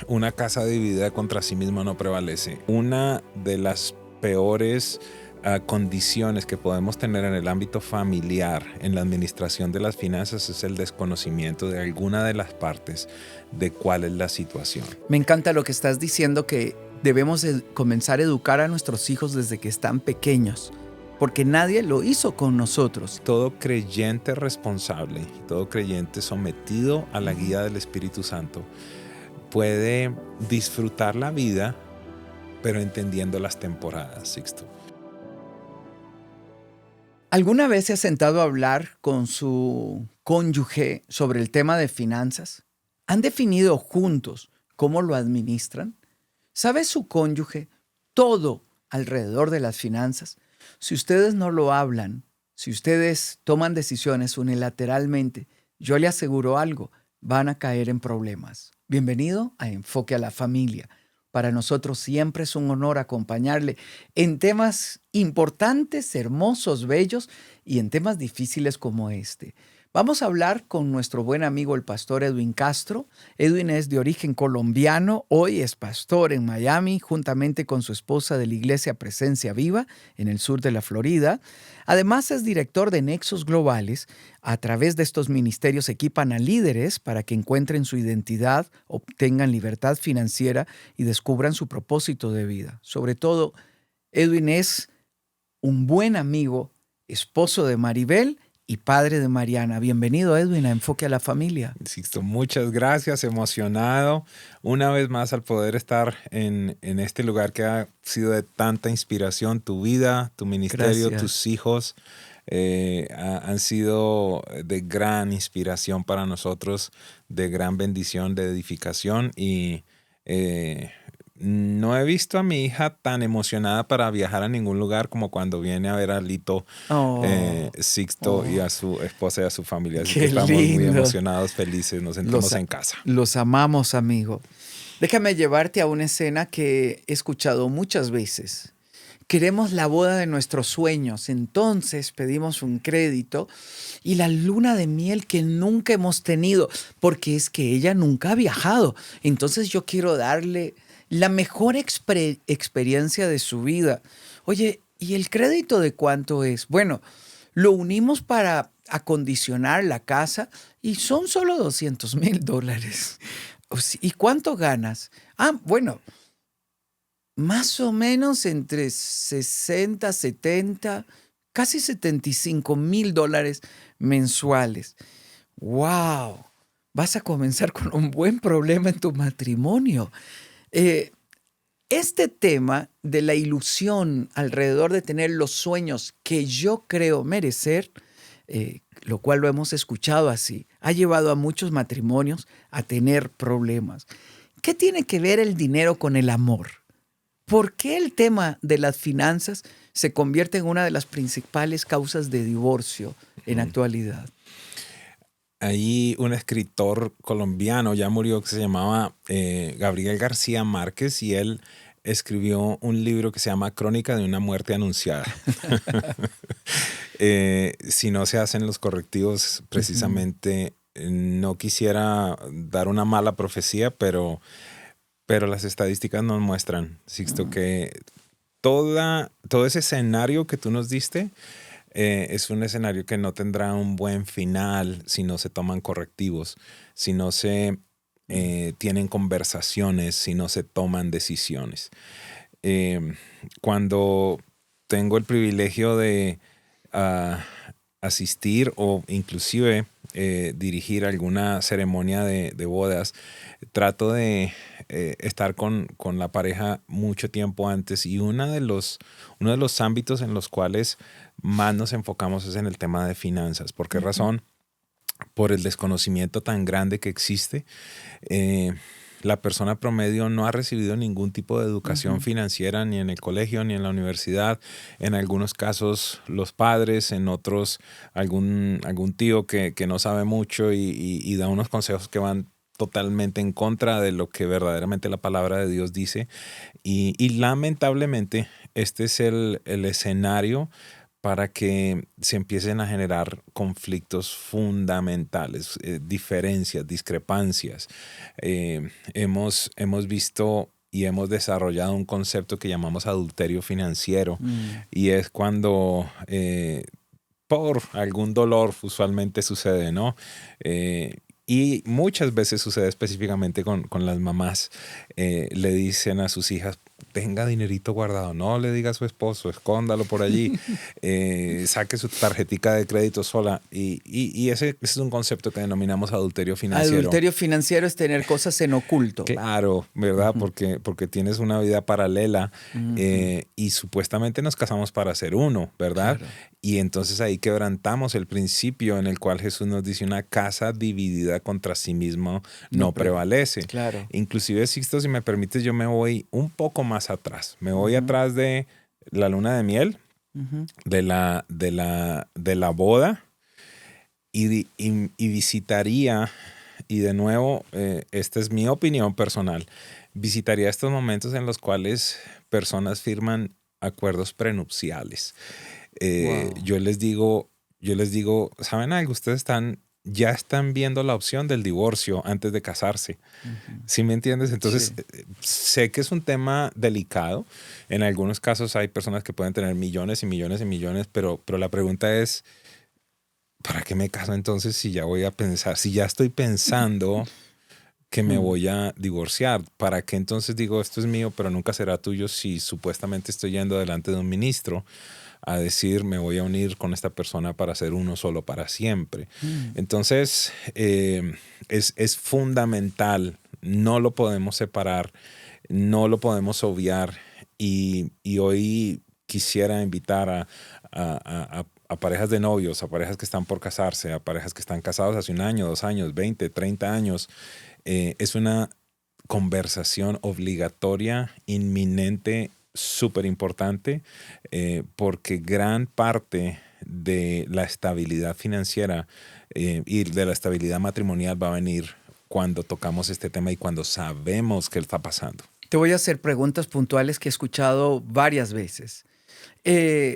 una casa dividida contra sí misma no prevalece. Una de las peores condiciones que podemos tener en el ámbito familiar, en la administración de las finanzas, es el desconocimiento de alguna de las partes de cuál es la situación. Me encanta lo que estás diciendo, que debemos comenzar a educar a nuestros hijos desde que están pequeños, porque nadie lo hizo con nosotros. Todo creyente responsable, todo creyente sometido a la guía del Espíritu Santo puede disfrutar la vida, pero entendiendo las temporadas, Sixto. ¿Alguna vez se ha sentado a hablar con su cónyuge sobre el tema de finanzas? ¿Han definido juntos cómo lo administran? ¿Sabe su cónyuge todo alrededor de las finanzas? Si ustedes no lo hablan, si ustedes toman decisiones unilateralmente, yo le aseguro algo, van a caer en problemas. Bienvenido a Enfoque a la Familia. Para nosotros siempre es un honor acompañarle en temas importantes, hermosos, bellos y en temas difíciles como este. Vamos a hablar con nuestro buen amigo el pastor Edwin Castro. Edwin es de origen colombiano, hoy es pastor en Miami, juntamente con su esposa de la iglesia Presencia Viva en el sur de la Florida. Además es director de Nexos Globales. A través de estos ministerios equipan a líderes para que encuentren su identidad, obtengan libertad financiera y descubran su propósito de vida. Sobre todo, Edwin es un buen amigo, esposo de Maribel y padre de Mariana. Bienvenido, Edwin, a Enfoque a la Familia. Sixto, muchas gracias, emocionado una vez más al poder estar en este lugar que ha sido de tanta inspiración. Tu vida, tu ministerio, Gracias. tus hijos han sido de gran inspiración para nosotros, de gran bendición, de edificación y no he visto a mi hija tan emocionada para viajar a ningún lugar como cuando viene a ver a Lito, Sixto y a su esposa y a su familia. Así que estamos muy emocionados, felices, nos sentimos en casa. Los amamos, amigo. Déjame llevarte a una escena que he escuchado muchas veces. Queremos la boda de nuestros sueños, entonces pedimos un crédito y la luna de miel que nunca hemos tenido, porque es que ella nunca ha viajado. Entonces yo quiero darle la mejor experiencia de su vida. Oye, ¿y el crédito de cuánto es? Bueno, lo unimos para acondicionar la casa y son solo $200,000. ¿Y cuánto ganas? Bueno, más o menos entre 60, 70, casi $75,000 mensuales. ¡Wow! Vas a comenzar con un buen problema en tu matrimonio. Este tema de la ilusión alrededor de tener los sueños que yo creo merecer, lo cual lo hemos escuchado así, ha llevado a muchos matrimonios a tener problemas. ¿Qué tiene que ver el dinero con el amor? ¿Por qué el tema de las finanzas se convierte en una de las principales causas de divorcio en actualidad? Hay un escritor colombiano, ya murió, que se llamaba Gabriel García Márquez, y él escribió un libro que se llama Crónica de una muerte anunciada. Si no se hacen los correctivos, precisamente, no quisiera dar una mala profecía, pero las estadísticas nos muestran, Sixto, que todo ese escenario que tú nos diste es un escenario que no tendrá un buen final si no se toman correctivos, si no se tienen conversaciones, si no se toman decisiones. Cuando tengo el privilegio de asistir o inclusive dirigir alguna ceremonia de bodas, trato de estar con la pareja mucho tiempo antes, y uno de los ámbitos en los cuales más nos enfocamos es en el tema de finanzas. ¿Por qué razón? Por el desconocimiento tan grande que existe. La persona promedio no ha recibido ningún tipo de educación financiera ni en el colegio ni en la universidad. En algunos casos los padres, en otros algún tío que no sabe mucho y da unos consejos que van totalmente en contra de lo que verdaderamente la palabra de Dios dice. Y lamentablemente este es el escenario para que se empiecen a generar conflictos fundamentales, diferencias, discrepancias. Hemos visto y hemos desarrollado un concepto que llamamos adulterio financiero, y es cuando por algún dolor usualmente sucede, ¿no? Y muchas veces sucede específicamente con las mamás. Le dicen a sus hijas, tenga dinerito guardado, no le diga a su esposo, escóndalo por allí, saque su tarjetica de crédito sola. Y ese es un concepto que denominamos adulterio financiero. Adulterio financiero es tener cosas en oculto. Claro, ¿verdad? Porque tienes una vida paralela, y supuestamente nos casamos para ser uno, ¿verdad? Claro. Y entonces ahí quebrantamos el principio en el cual Jesús nos dice una casa dividida contra sí mismo no prevalece. Claro. Inclusive, Sixto, si me permites, yo me voy un poco más atrás. Me voy atrás de la luna de miel, de la boda, y visitaría, y de nuevo, esta es mi opinión personal, visitaría estos momentos en los cuales personas firman acuerdos prenupciales. Wow. Yo les digo, ¿saben algo? Ustedes ya están viendo la opción del divorcio antes de casarse. ¿Sí me entiendes? Entonces, Sí. sé que es un tema delicado. En algunos casos hay personas que pueden tener millones y millones y millones, pero la pregunta es, ¿para qué me caso entonces si ya voy a pensar, si ya estoy pensando que me voy a divorciar? ¿Para qué entonces digo esto es mío pero nunca será tuyo si supuestamente estoy yendo delante de un ministro a decir me voy a unir con esta persona para ser uno solo para siempre? Entonces, es fundamental, no lo podemos separar, no lo podemos obviar, y hoy quisiera invitar a parejas de novios, a parejas que están por casarse, a parejas que están casados hace 1 año, 2 años, 20, 30 años. Es una conversación obligatoria, inminente, súper importante, porque gran parte de la estabilidad financiera y de la estabilidad matrimonial va a venir cuando tocamos este tema y cuando sabemos qué está pasando. Te voy a hacer preguntas puntuales que he escuchado varias veces.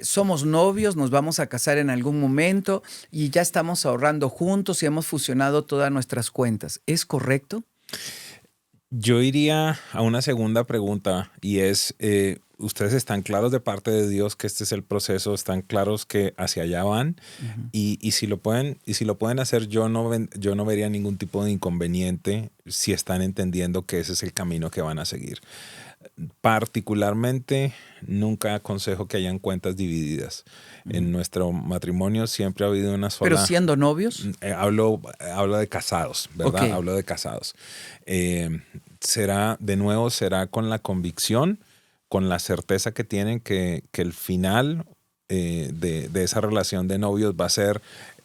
Somos novios, nos vamos a casar en algún momento y ya estamos ahorrando juntos y hemos fusionado todas nuestras cuentas. ¿Es correcto? Yo iría a una segunda pregunta, y es, ¿ustedes están claros de parte de Dios que este es el proceso? ¿Están claros que hacia allá van? Y si lo pueden hacer, yo no vería ningún tipo de inconveniente si están entendiendo que ese es el camino que van a seguir. Particularmente, nunca aconsejo que hayan cuentas divididas. En nuestro matrimonio siempre ha habido una sola... ¿Pero siendo novios? Hablo de casados, ¿verdad? Ok. Hablo de casados. Será con la convicción, con la certeza que tienen que el final de esa relación de novios va a ser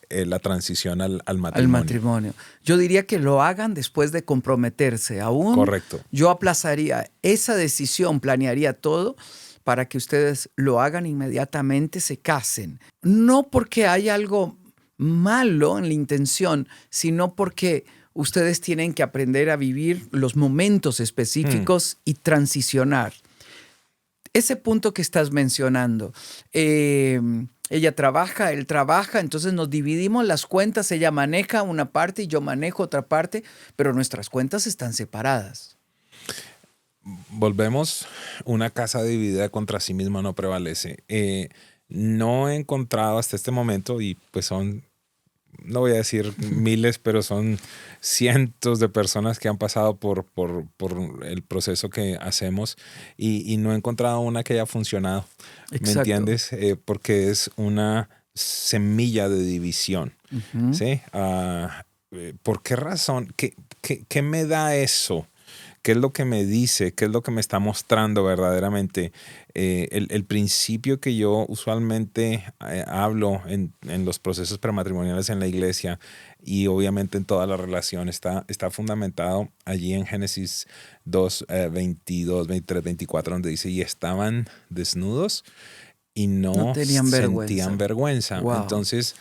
la transición al matrimonio. Al matrimonio. Yo diría que lo hagan después de comprometerse. Aún Correcto. yo aplazaría esa decisión, planearía todo para que ustedes lo hagan inmediatamente, se casen. No porque hay algo malo en la intención, sino porque ustedes tienen que aprender a vivir los momentos específicos y transicionar. Ese punto que estás mencionando, ella trabaja, él trabaja, entonces nos dividimos las cuentas, ella maneja una parte y yo manejo otra parte, pero nuestras cuentas están separadas. Volvemos, una casa dividida contra sí misma no prevalece. No he encontrado hasta este momento, y pues no voy a decir miles, pero son cientos de personas que han pasado por el proceso que hacemos, y no he encontrado una que haya funcionado. Exacto. ¿Me entiendes? Porque es una semilla de división. ¿Sí? ¿Por qué razón? ¿Qué me da eso? ¿Qué es lo que me dice? ¿Qué es lo que me está mostrando verdaderamente? El principio que yo usualmente hablo en los procesos prematrimoniales en la iglesia, y obviamente en toda la relación, está fundamentado allí en Génesis 2, 22, 23, 24, donde dice, y estaban desnudos y no tenían sentían vergüenza. Wow. Entonces,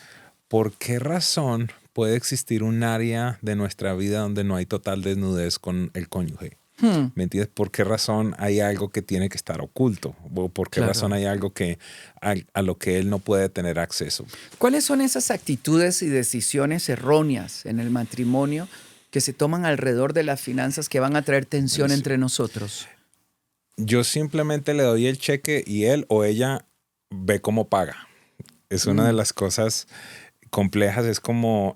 ¿por qué razón puede existir un área de nuestra vida donde no hay total desnudez con el cónyuge? ¿Me entiendes? ¿Por qué razón hay algo que tiene que estar oculto? ¿O por qué razón Claro. hay algo que a lo que él no puede tener acceso? ¿Cuáles son esas actitudes y decisiones erróneas en el matrimonio que se toman alrededor de las finanzas que van a traer tensión Es- entre nosotros? yo simplemente le doy el cheque y él o ella ve cómo paga. Es una de Mm, las cosas complejas, es como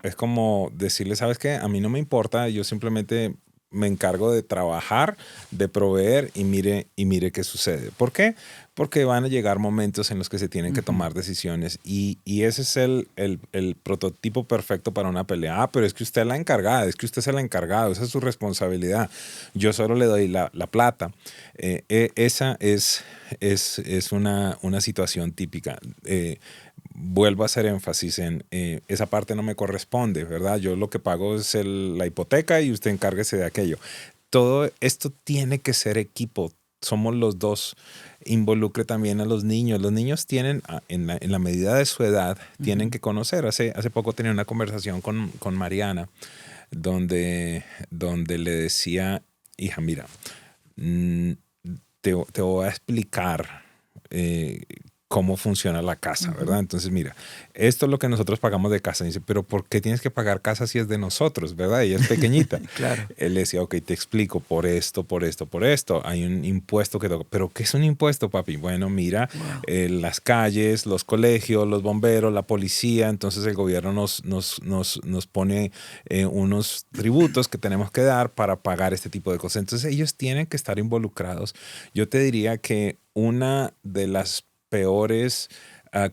decirle, ¿sabes qué? A mí no me importa, yo simplemente me encargo de trabajar, de proveer y mire qué sucede. ¿Por qué? Porque van a llegar momentos en los que se tienen que ujú. tomar decisiones y ese es el prototipo perfecto para una pelea. Ah, pero es que usted es la encargada, es que usted es el encargado, esa es su responsabilidad. Yo solo le doy la plata. Esa es una situación típica. Vuelvo a hacer énfasis en esa parte no me corresponde, ¿verdad? Yo lo que pago es la hipoteca y usted encárguese de aquello. Todo esto tiene que ser equipo. Somos los dos. Involucre también a los niños. Los niños tienen, en la medida de su edad, tienen Ujú. que conocer. Hace poco tenía una conversación con Mariana donde le decía, hija, mira, mm, te voy a explicar eh, cómo funciona la casa, Ujú. ¿verdad? Entonces, mira, esto es lo que nosotros pagamos de casa. Dice, pero ¿por qué tienes que pagar casa si es de nosotros, ¿verdad? Ella es pequeñita. Claro. Él le decía, ok, te explico, por esto, por esto, por esto. Hay un impuesto que toca. ¿Pero qué es un impuesto, papi? Bueno, mira, Wow. las calles, los colegios, los bomberos, la policía. Entonces el gobierno nos pone unos tributos que tenemos que dar para pagar este tipo de cosas. Entonces ellos tienen que estar involucrados. Yo te diría que una de las peores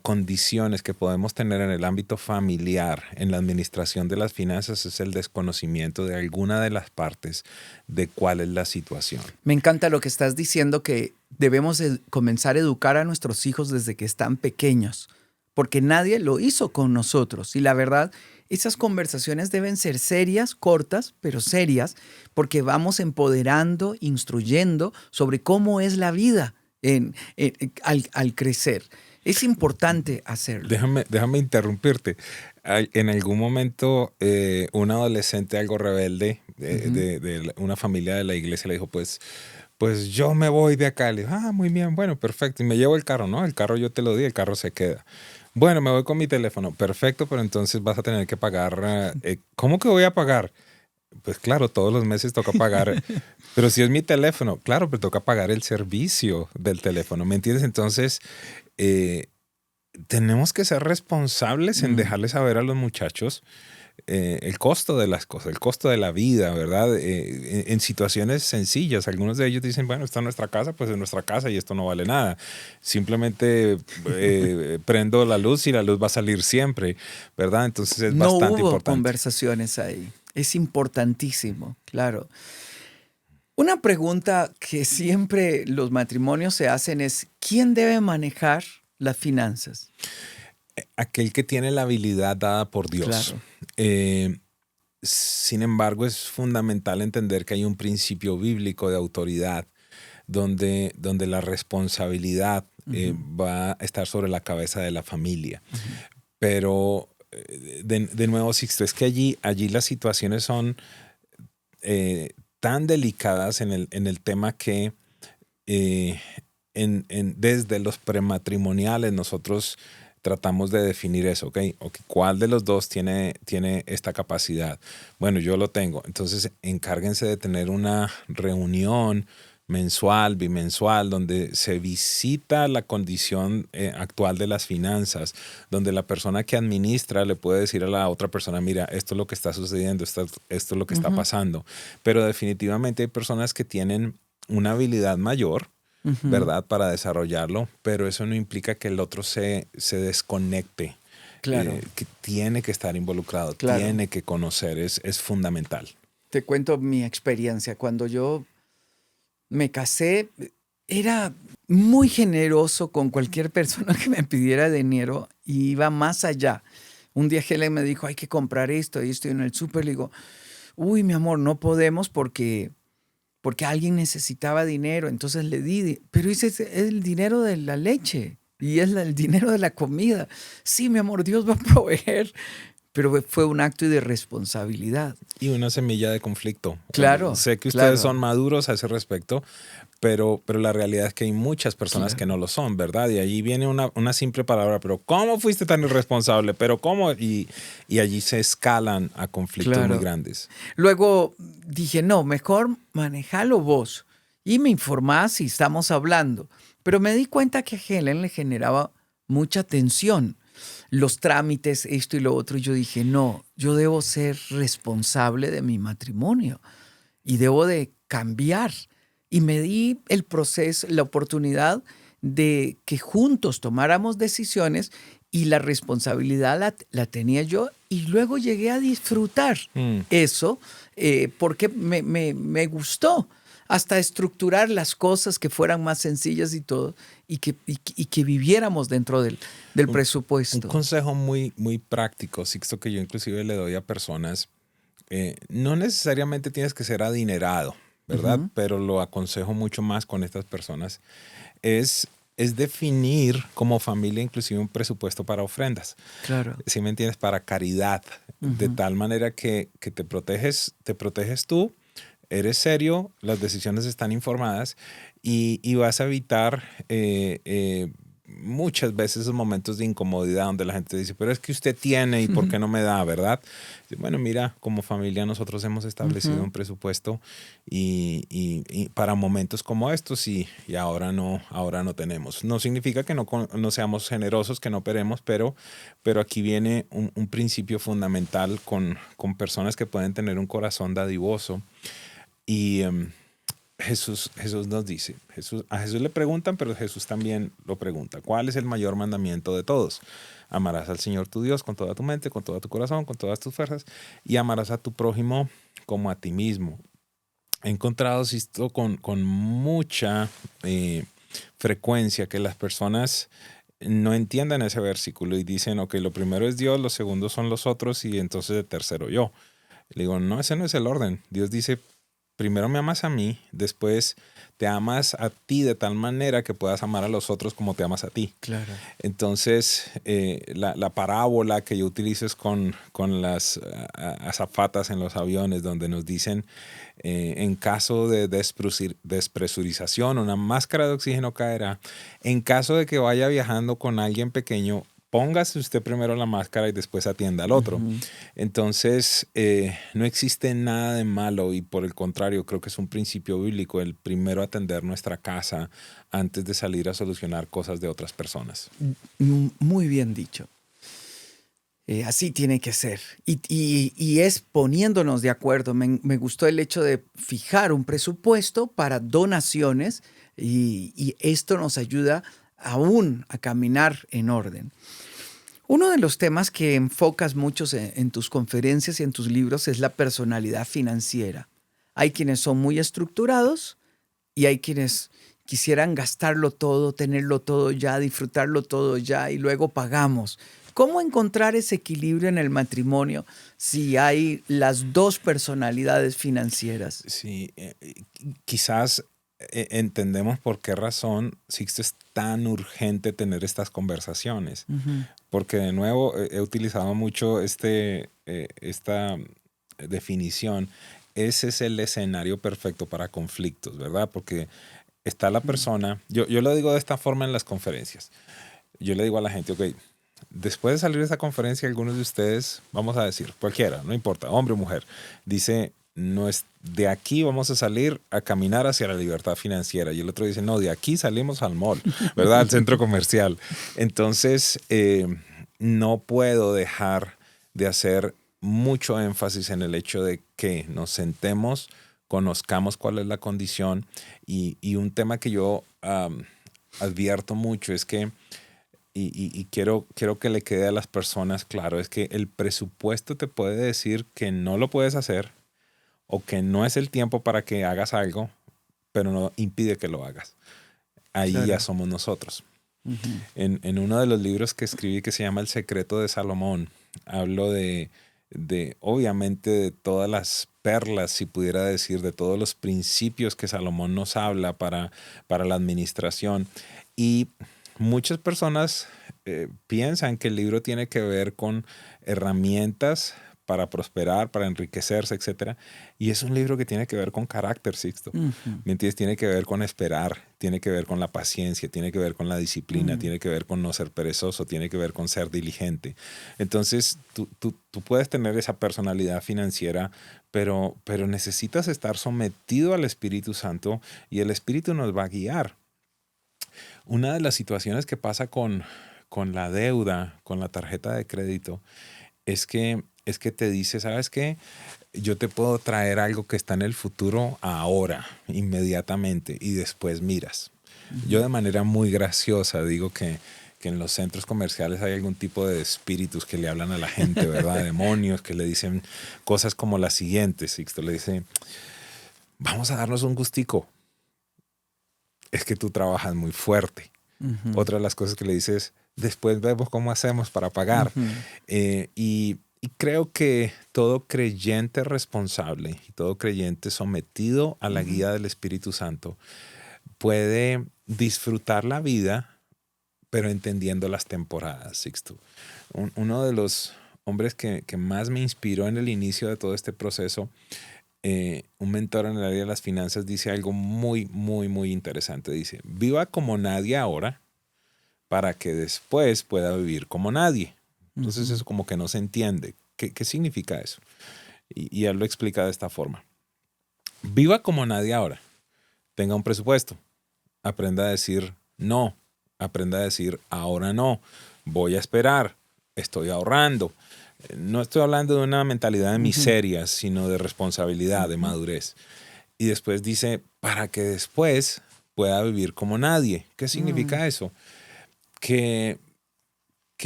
condiciones que podemos tener en el ámbito familiar, en la administración de las finanzas, es el desconocimiento de alguna de las partes de cuál es la situación. Me encanta lo que estás diciendo, que debemos comenzar a educar a nuestros hijos desde que están pequeños, porque nadie lo hizo con nosotros. Y la verdad, esas conversaciones deben ser serias, cortas, pero serias, porque vamos empoderando, instruyendo sobre cómo es la vida al crecer. Es importante hacerlo. Déjame interrumpirte. En algún momento, un adolescente algo rebelde Ujú. de una familia de la iglesia le dijo, pues yo me voy de acá. Le dijo, ah, muy bien, bueno, perfecto. Y me llevo el carro, ¿no? El carro yo te lo di, el carro se queda. Bueno, me voy con mi teléfono. Perfecto, pero entonces vas a tener que pagar. ¿Cómo que voy a pagar? Pues claro, todos los meses toca pagar. Pero si es mi teléfono, claro, pero toca pagar el servicio del teléfono. ¿Me entiendes? Entonces, eh, tenemos que ser responsables en Mm, dejarles saber a los muchachos el costo de las cosas, el costo de la vida, ¿verdad? En situaciones sencillas. Algunos de ellos dicen, bueno, está en nuestra casa, pues es nuestra casa y esto no vale nada. Simplemente prendo la luz y la luz va a salir siempre, ¿verdad? Entonces es No bastante hubo importante. conversaciones ahí. Es importantísimo, claro. Una pregunta que siempre los matrimonios se hacen es, ¿quién debe manejar las finanzas? Aquel que tiene la habilidad dada por Dios. Claro. Eh, Sin embargo, es fundamental entender que hay un principio bíblico de autoridad donde la responsabilidad Ujú, va a estar sobre la cabeza de la familia. ujú. Pero, de nuevo, Sixto, es que allí las situaciones son eh, tan delicadas en el tema que eh, desde los prematrimoniales nosotros tratamos de definir eso, ¿ok? Ok, ¿cuál de los dos tiene esta capacidad? Bueno, yo lo tengo. Entonces, encárguense de tener una reunión mensual, bimensual, donde se visita la condición actual de las finanzas, donde la persona que administra le puede decir a la otra persona, mira, esto es lo que está sucediendo, esto es lo que está Ujú, pasando. Pero definitivamente hay personas que tienen una habilidad mayor, ujú. ¿verdad? Para desarrollarlo, pero eso no implica que el otro se desconecte, Claro, que tiene que estar involucrado, claro. tiene que conocer, es fundamental. Te cuento mi experiencia. Cuando yo me casé, era muy generoso con cualquier persona que me pidiera dinero y iba más allá. Un día Helen me dijo, hay que comprar esto y estoy en el súper. Le digo, uy, mi amor, no podemos porque alguien necesitaba dinero. Entonces le di, pero ese es el dinero de la leche y es el dinero de la comida. Sí, mi amor, Dios va a proveer. pero fue un acto de responsabilidad. Y una semilla de conflicto. Claro. Sé que ustedes son maduros a ese respecto, pero la realidad es que hay muchas personas que no lo son, ¿verdad? Y allí viene una simple palabra, pero ¿cómo fuiste tan irresponsable? ¿Pero cómo? Y allí se escalan a conflictos muy grandes. Luego dije, no, mejor manejalo vos. Y me informás si estamos hablando. Pero me di cuenta que a Helen le generaba mucha tensión. Los trámites, esto y lo otro. Y yo dije, no, yo debo ser responsable de mi matrimonio. Y debo de cambiar. Y me di el proceso, la oportunidad de que juntos tomáramos decisiones y la responsabilidad la tenía yo y luego llegué a disfrutar eso porque me gustó hasta estructurar las cosas que fueran más sencillas y todo y que viviéramos dentro del presupuesto. Un consejo muy, muy práctico, Sixto, que yo inclusive le doy a personas, no necesariamente tienes que ser adinerado, ¿verdad? Pero lo aconsejo mucho más con estas personas, es definir como familia inclusive un presupuesto para ofrendas. Claro. ¿Sí me entiendes? Para caridad, de tal manera que te proteges tú, eres serio, las decisiones están informadas y vas a evitar muchas veces esos momentos de incomodidad donde la gente dice, pero es que usted tiene y ¿por qué no me da, verdad? Bueno, mira, como familia nosotros hemos establecido un presupuesto y para momentos como estos y ahora no tenemos. No significa que no seamos generosos, que no operemos, pero aquí viene un principio fundamental con personas que pueden tener un corazón dadivoso. Y Jesús nos dice, a Jesús le preguntan, pero Jesús también lo pregunta, ¿cuál es el mayor mandamiento de todos? Amarás al Señor tu Dios con toda tu mente, con todo tu corazón, con todas tus fuerzas, y amarás a tu prójimo como a ti mismo. He encontrado esto con mucha frecuencia, que las personas no entienden ese versículo y dicen, ok, lo primero es Dios, lo segundo son los otros y entonces el tercero yo. Le digo, no, ese no es el orden. Dios dice, primero me amas a mí, después te amas a ti de tal manera que puedas amar a los otros como te amas a ti. Claro. Entonces, la parábola que yo utilizo es con las azafatas en los aviones, donde nos dicen, en caso de despresurización, una máscara de oxígeno caerá. En caso de que vaya viajando con alguien pequeño, póngase usted primero la máscara y después atienda al otro. Entonces, no existe nada de malo y por el contrario, creo que es un principio bíblico el primero atender nuestra casa antes de salir a solucionar cosas de otras personas. Muy bien dicho. Así tiene que ser. Y es poniéndonos de acuerdo. Me gustó el hecho de fijar un presupuesto para donaciones y esto nos ayuda aún a caminar en orden. Uno de los temas que enfocas muchos en tus conferencias y en tus libros es la personalidad financiera. Hay quienes son muy estructurados y hay quienes quisieran gastarlo todo, tenerlo todo ya, disfrutarlo todo ya y luego pagamos. ¿Cómo encontrar ese equilibrio en el matrimonio si hay las dos personalidades financieras? Sí, quizás entendemos por qué razón Sixto es tan urgente tener estas conversaciones. Porque de nuevo he utilizado mucho esta definición. Ese es el escenario perfecto para conflictos, ¿verdad? Porque está la persona, yo lo digo de esta forma en las conferencias. Yo le digo a la gente, ok, después de salir de esta conferencia, algunos de ustedes, vamos a decir, cualquiera, no importa, hombre o mujer, dice, no es de aquí vamos a salir a caminar hacia la libertad financiera. Y el otro dice, no, de aquí salimos al mall, ¿verdad? Al centro comercial. Entonces, no puedo dejar de hacer mucho énfasis en el hecho de que nos sentemos, conozcamos cuál es la condición y un tema que yo advierto mucho es que y quiero que le quede a las personas claro, es que el presupuesto te puede decir que no lo puedes hacer o que no es el tiempo para que hagas algo, pero no impide que lo hagas. Ahí claro. Ya somos nosotros. En uno de los libros que escribí que se llama El secreto de Salomón, hablo de obviamente de todas las perlas, si pudiera decir, de todos los principios que Salomón nos habla para la administración. Y muchas personas piensan que el libro tiene que ver con herramientas para prosperar, para enriquecerse, etcétera. Y es un libro que tiene que ver con carácter, Sixto. ¿Me entiendes? Tiene que ver con esperar, tiene que ver con la paciencia, tiene que ver con la disciplina, tiene que ver con no ser perezoso, tiene que ver con ser diligente. Entonces, tú puedes tener esa personalidad financiera, pero necesitas estar sometido al Espíritu Santo y el Espíritu nos va a guiar. Una de las situaciones que pasa con la deuda, con la tarjeta de crédito, es que te dice, ¿sabes qué? Yo te puedo traer algo que está en el futuro ahora, inmediatamente, y después miras. Yo de manera muy graciosa digo que en los centros comerciales hay algún tipo de espíritus que le hablan a la gente, ¿verdad? Demonios que le dicen cosas como las siguientes. Sixto le dice, vamos a darnos un gustico. Es que tú trabajas muy fuerte. Otra de las cosas que le dices, después vemos cómo hacemos para pagar. Y creo que todo creyente responsable y todo creyente sometido a la guía del Espíritu Santo puede disfrutar la vida, pero entendiendo las temporadas, Sixto. Uno de los hombres que más me inspiró en el inicio de todo este proceso, un mentor en el área de las finanzas, dice algo muy, muy, muy interesante. Dice, viva como nadie ahora para que después pueda vivir como nadie. Entonces eso como que no se entiende. ¿Qué significa eso? Y él lo explica de esta forma. Viva como nadie ahora. Tenga un presupuesto. Aprenda a decir no. Aprenda a decir ahora no. Voy a esperar. Estoy ahorrando. No estoy hablando de una mentalidad de miseria, sino de responsabilidad, de madurez. Y después dice, para que después pueda vivir como nadie. ¿Qué significa eso? Que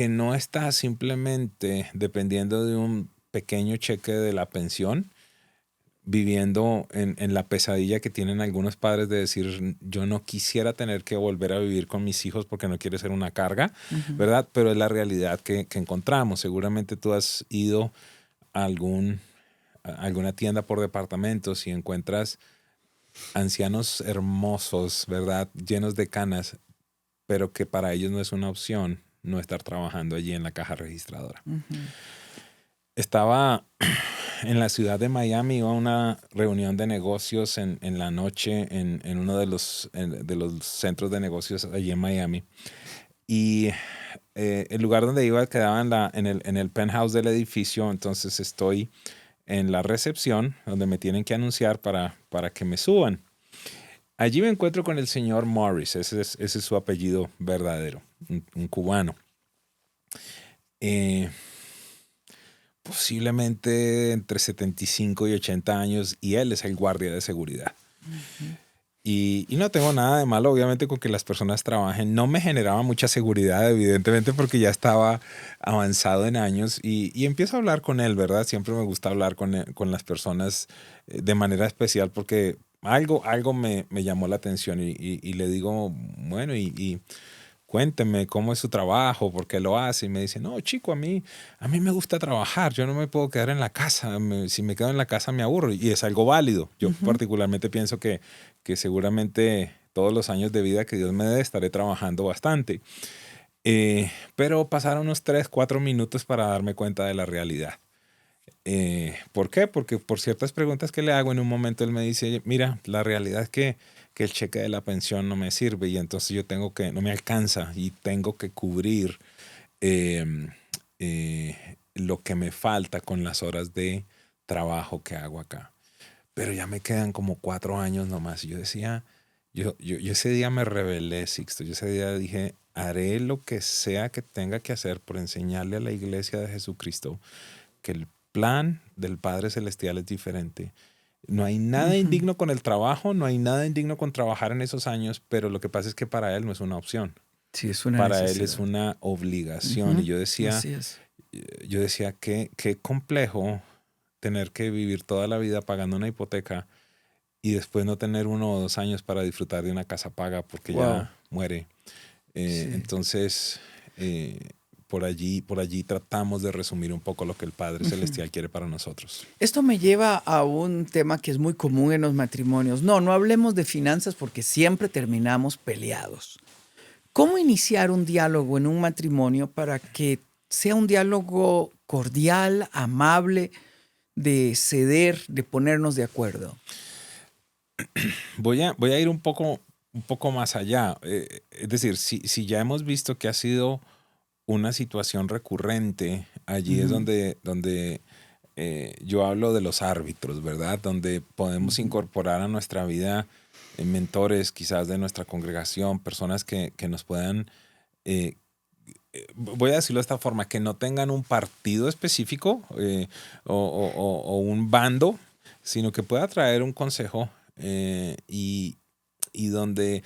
no está simplemente dependiendo de un pequeño cheque de la pensión, viviendo en la pesadilla que tienen algunos padres de decir, yo no quisiera tener que volver a vivir con mis hijos porque no quiere ser una carga, ¿verdad? Pero es la realidad que encontramos. Seguramente tú has ido a alguna tienda por departamentos y encuentras ancianos hermosos, ¿verdad? Llenos de canas, pero que para ellos no es una opción no estar trabajando allí en la caja registradora. Estaba en la ciudad de Miami, iba a una reunión de negocios en la noche en uno de los centros de negocios allí en Miami. Y el lugar donde iba quedaba en el penthouse del edificio, entonces estoy en la recepción donde me tienen que anunciar para que me suban. Allí me encuentro con el señor Morris, ese es su apellido verdadero, un cubano. Posiblemente entre 75 y 80 años, y él es el guardia de seguridad. Y no tengo nada de malo, obviamente, con que las personas trabajen. No me generaba mucha seguridad, evidentemente, porque ya estaba avanzado en años. Y empiezo a hablar con él, ¿verdad? Siempre me gusta hablar con las personas de manera especial porque algo me llamó la atención y le digo, bueno, y cuénteme cómo es su trabajo, por qué lo hace. Y me dice, no, chico, a mí me gusta trabajar, yo no me puedo quedar en la casa. Si me quedo en la casa me aburro. Y es algo válido. Yo particularmente pienso que seguramente todos los años de vida que Dios me dé estaré trabajando bastante. Pero pasaron unos 3, 4 minutos para darme cuenta de la realidad. ¿Por qué? Porque por ciertas preguntas que le hago en un momento él me dice, mira, la realidad es que el cheque de la pensión no me sirve y entonces no me alcanza y tengo que cubrir lo que me falta con las horas de trabajo que hago acá. Pero ya me quedan como 4 años nomás. Y yo decía, yo ese día me rebelé, Sixto. Yo ese día dije, haré lo que sea que tenga que hacer por enseñarle a la iglesia de Jesucristo que el plan del Padre Celestial es diferente. No hay nada indigno con el trabajo, no hay nada indigno con trabajar en esos años, pero lo que pasa es que para él no es una opción. Sí, es una para necesidad. él es una obligación. Y yo decía, qué complejo tener que vivir toda la vida pagando una hipoteca y después no tener 1 o 2 años para disfrutar de una casa paga porque ya muere. Entonces, por allí tratamos de resumir un poco lo que el Padre Celestial quiere para nosotros. Esto me lleva a un tema que es muy común en los matrimonios. No hablemos de finanzas porque siempre terminamos peleados. ¿Cómo iniciar un diálogo en un matrimonio para que sea un diálogo cordial, amable, de ceder, de ponernos de acuerdo? Voy a ir un poco más allá. Es decir, si ya hemos visto que ha sido una situación recurrente, allí es Ujú, donde yo hablo de los árbitros, ¿verdad? Donde podemos ujú, incorporar a nuestra vida mentores quizás de nuestra congregación, personas que nos puedan, eh, voy a decirlo de esta forma, que no tengan un partido específico o un bando, sino que pueda traer un consejo y donde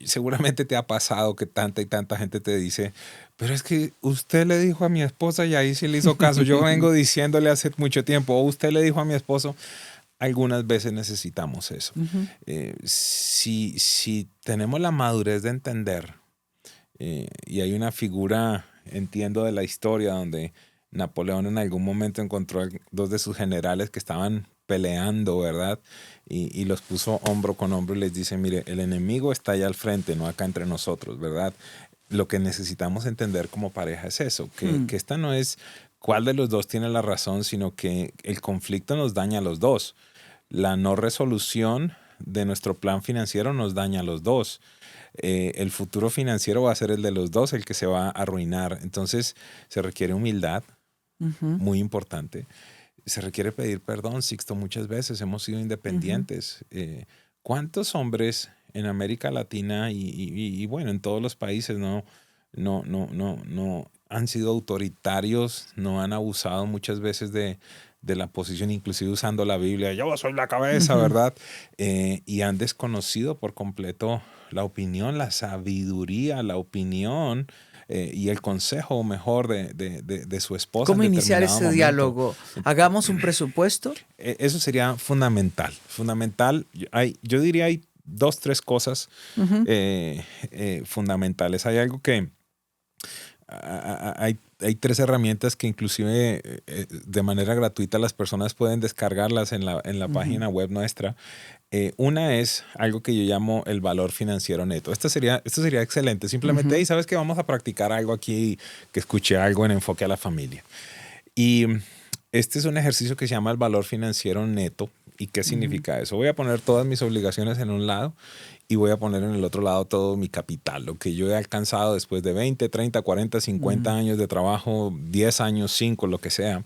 seguramente te ha pasado que tanta y tanta gente te dice, pero es que usted le dijo a mi esposa y ahí sí le hizo caso, yo vengo diciéndole hace mucho tiempo, o usted le dijo a mi esposo, algunas veces necesitamos eso. ujú, Si tenemos la madurez de entender, y hay una figura, entiendo, de la historia donde Napoleón en algún momento encontró a dos de sus generales que estaban peleando, ¿verdad? Y los puso hombro con hombro y les dice, mire, el enemigo está allá al frente, no acá entre nosotros, ¿verdad? Lo que necesitamos entender como pareja es eso, mm, que esta no es cuál de los dos tiene la razón, sino que el conflicto nos daña a los dos. La no resolución de nuestro plan financiero nos daña a los dos. El futuro financiero va a ser el de los dos, el que se va a arruinar. Entonces se requiere humildad, ujú, muy importante. Se requiere pedir perdón, Sixto, muchas veces hemos sido ujú, independientes. ¿Cuántos hombres en América Latina y bueno, en todos los países no han sido autoritarios, no han abusado muchas veces de la posición, inclusive usando la Biblia, yo soy la cabeza, ujú. ¿verdad? Y han desconocido por completo la opinión, la sabiduría, la opinión y el consejo mejor de su esposa en ¿Cómo iniciar determinado ese momento. diálogo? ¿Hagamos un presupuesto? Eso sería fundamental. Fundamental. Yo diría hay dos, tres cosas Ujú, fundamentales. Hay algo que hay tres herramientas que inclusive de manera gratuita las personas pueden descargarlas en la ujú, página web nuestra. Una es algo que yo llamo el valor financiero neto. Esto sería excelente. Simplemente, hey, ujú, ¿sabes qué? Vamos a practicar algo aquí, que escuché algo en Enfoque a la Familia. Y este es un ejercicio que se llama el valor financiero neto. ¿Y qué ujú, significa eso? Voy a poner todas mis obligaciones en un lado y voy a poner en el otro lado todo mi capital, lo que yo he alcanzado después de 20, 30, 40, 50 ujú, años de trabajo, 10 años, 5, lo que sea.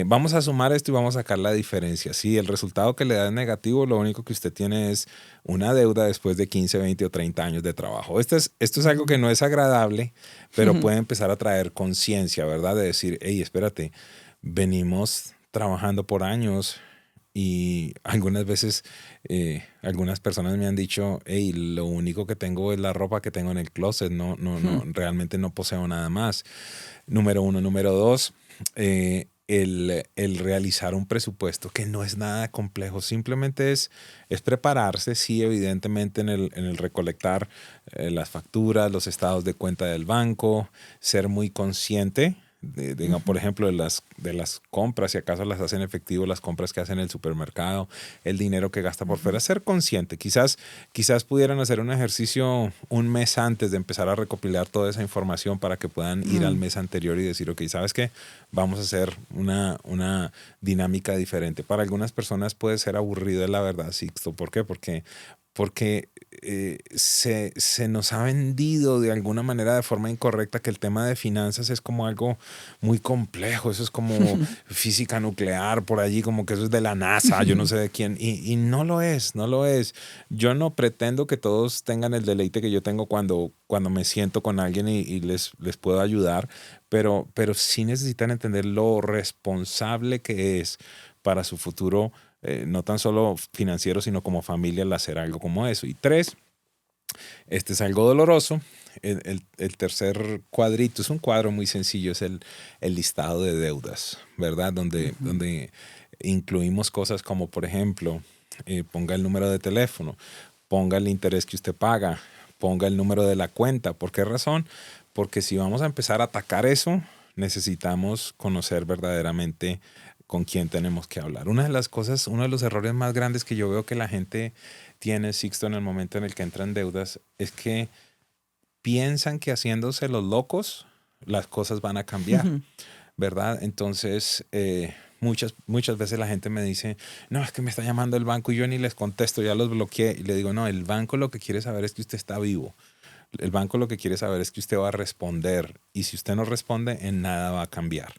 Vamos a sumar esto y vamos a sacar la diferencia. Si el resultado que le da es negativo, lo único que usted tiene es una deuda después de 15, 20 o 30 años de trabajo. Esto es algo que ujú, no es agradable, pero ujú, puede empezar a traer conciencia, ¿verdad? De decir, hey, espérate, venimos trabajando por años y algunas veces algunas personas me han dicho, hey, lo único que tengo es la ropa que tengo en el closet, ujú, realmente no poseo nada más. Número uno. Número dos, el realizar un presupuesto que no es nada complejo, simplemente es prepararse, sí, evidentemente en el recolectar las facturas, los estados de cuenta del banco, ser muy consciente. Por ujú, ejemplo, de las compras, si acaso las hacen efectivo, las compras que hacen en el supermercado, el dinero que gasta por ujú, fuera, ser consciente. Quizás pudieran hacer un ejercicio un mes antes de empezar a recopilar toda esa información para que puedan ir al mm, mes anterior y decir, ok, ¿sabes qué? Vamos a hacer una dinámica diferente. Para algunas personas puede ser aburrido, la verdad, Sixto. ¿Por qué? Porque se nos ha vendido de alguna manera de forma incorrecta que el tema de finanzas es como algo muy complejo, eso es como física nuclear por allí, como que eso es de la NASA, yo no sé de quién, y no lo es, no lo es. Yo no pretendo que todos tengan el deleite que yo tengo cuando me siento con alguien y les puedo ayudar, pero sí necesitan entender lo responsable que es para su futuro, no tan solo financiero, sino como familia, el hacer algo como eso. Y tres, este es algo doloroso. El tercer cuadrito es un cuadro muy sencillo, es el listado de deudas, ¿verdad? ujú, Donde incluimos cosas como, por ejemplo, ponga el número de teléfono, ponga el interés que usted paga, ponga el número de la cuenta. ¿Por qué razón? Porque si vamos a empezar a atacar eso, necesitamos conocer verdaderamente con quién tenemos que hablar. Una de las cosas, uno de los errores más grandes que yo veo que la gente tiene, Sixto, en el momento en el que entra en deudas, es que piensan que haciéndose los locos, las cosas van a cambiar, ¿verdad? Entonces, muchas veces la gente me dice, no, es que me está llamando el banco y yo ni les contesto, ya los bloqueé. Y le digo, no, el banco lo que quiere saber es que usted está vivo. El banco lo que quiere saber es que usted va a responder. Y si usted no responde, en nada va a cambiar.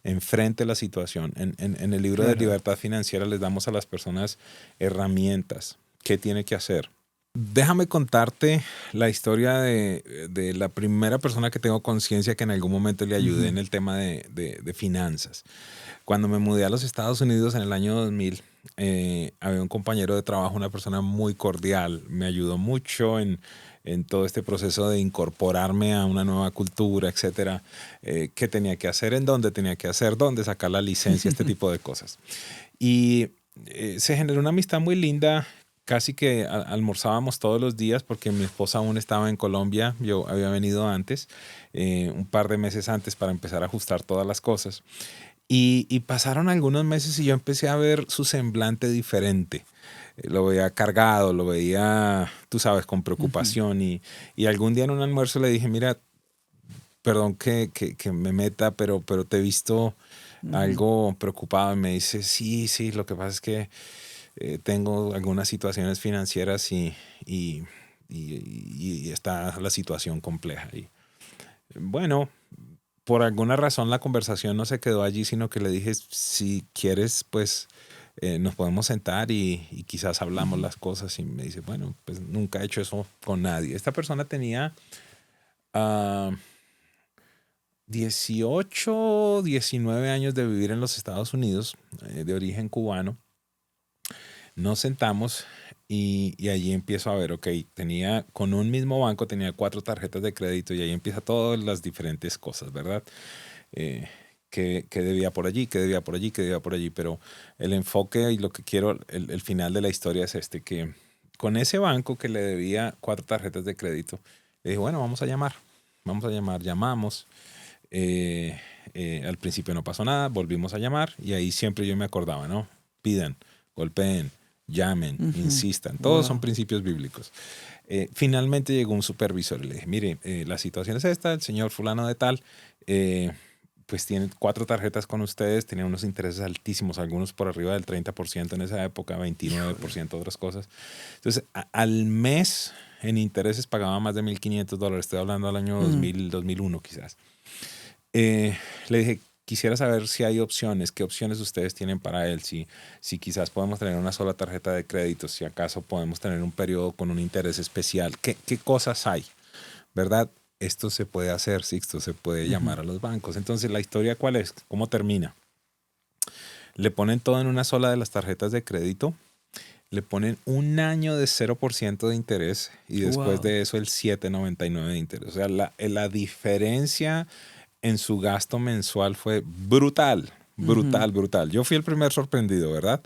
Enfrente la situación. En el libro de Libertad Financiera les damos a las personas herramientas. ¿Qué tiene que hacer? Déjame contarte la historia de la primera persona que tengo conciencia que en algún momento le ayudé en el tema de finanzas. Cuando me mudé a los Estados Unidos en el año 2000, había un compañero de trabajo, una persona muy cordial, me ayudó mucho en todo este proceso de incorporarme a una nueva cultura, etcétera, qué tenía que hacer, en dónde tenía que hacer, dónde sacar la licencia, este tipo de cosas. Y se generó una amistad muy linda. Casi que almorzábamos todos los días porque mi esposa aún estaba en Colombia. Yo había venido antes, un par de meses antes, para empezar a ajustar todas las cosas. Y pasaron algunos meses y yo empecé a ver su semblante diferente. Lo veía cargado, lo veía, tú sabes, con preocupación. Y algún día en un almuerzo le dije, mira, perdón que me meta, pero te he visto algo preocupado. Y me dice, sí, lo que pasa es que tengo algunas situaciones financieras y está la situación compleja. Y bueno, por alguna razón la conversación no se quedó allí, sino que le dije, si quieres, pues nos podemos sentar y quizás hablamos las cosas. Y me dice, bueno, pues nunca he hecho eso con nadie. Esta persona tenía 18, 19 años de vivir en los Estados Unidos, de origen cubano. Nos sentamos y allí empiezo a ver, ok, con un mismo banco tenía 4 tarjetas de crédito y ahí empieza todas las diferentes cosas, ¿verdad? Que debía por allí, que debía por allí, que debía por allí, pero el enfoque y lo que quiero, el final de la historia es que con ese banco que le debía 4 tarjetas de crédito, le dije, bueno, vamos a llamar, llamamos. Al principio no pasó nada, volvimos a llamar y ahí siempre yo me acordaba, ¿no? Pidan, golpeen, llamen, insistan. Todos son principios bíblicos. Finalmente llegó un supervisor y le dije, mire, la situación es esta, el señor fulano de tal, pues tiene 4 tarjetas con ustedes, tenía unos intereses altísimos, algunos por arriba del 30% en esa época, 29%, otras cosas. Entonces, al mes en intereses pagaba más de $1,500, estoy hablando del año 2000, 2001 quizás. Le dije, quisiera saber si hay opciones, qué opciones ustedes tienen para él, si quizás podemos tener una sola tarjeta de crédito, si acaso podemos tener un periodo con un interés especial, qué cosas hay, ¿verdad? Esto se puede hacer, Sixto, se puede llamar a los bancos. Entonces, ¿la historia cuál es? ¿Cómo termina? Le ponen todo en una sola de las tarjetas de crédito, le ponen un año de 0% de interés y después de eso el 7.99 de interés. O sea, la diferencia en su gasto mensual fue brutal. Yo fui el primer sorprendido, ¿verdad?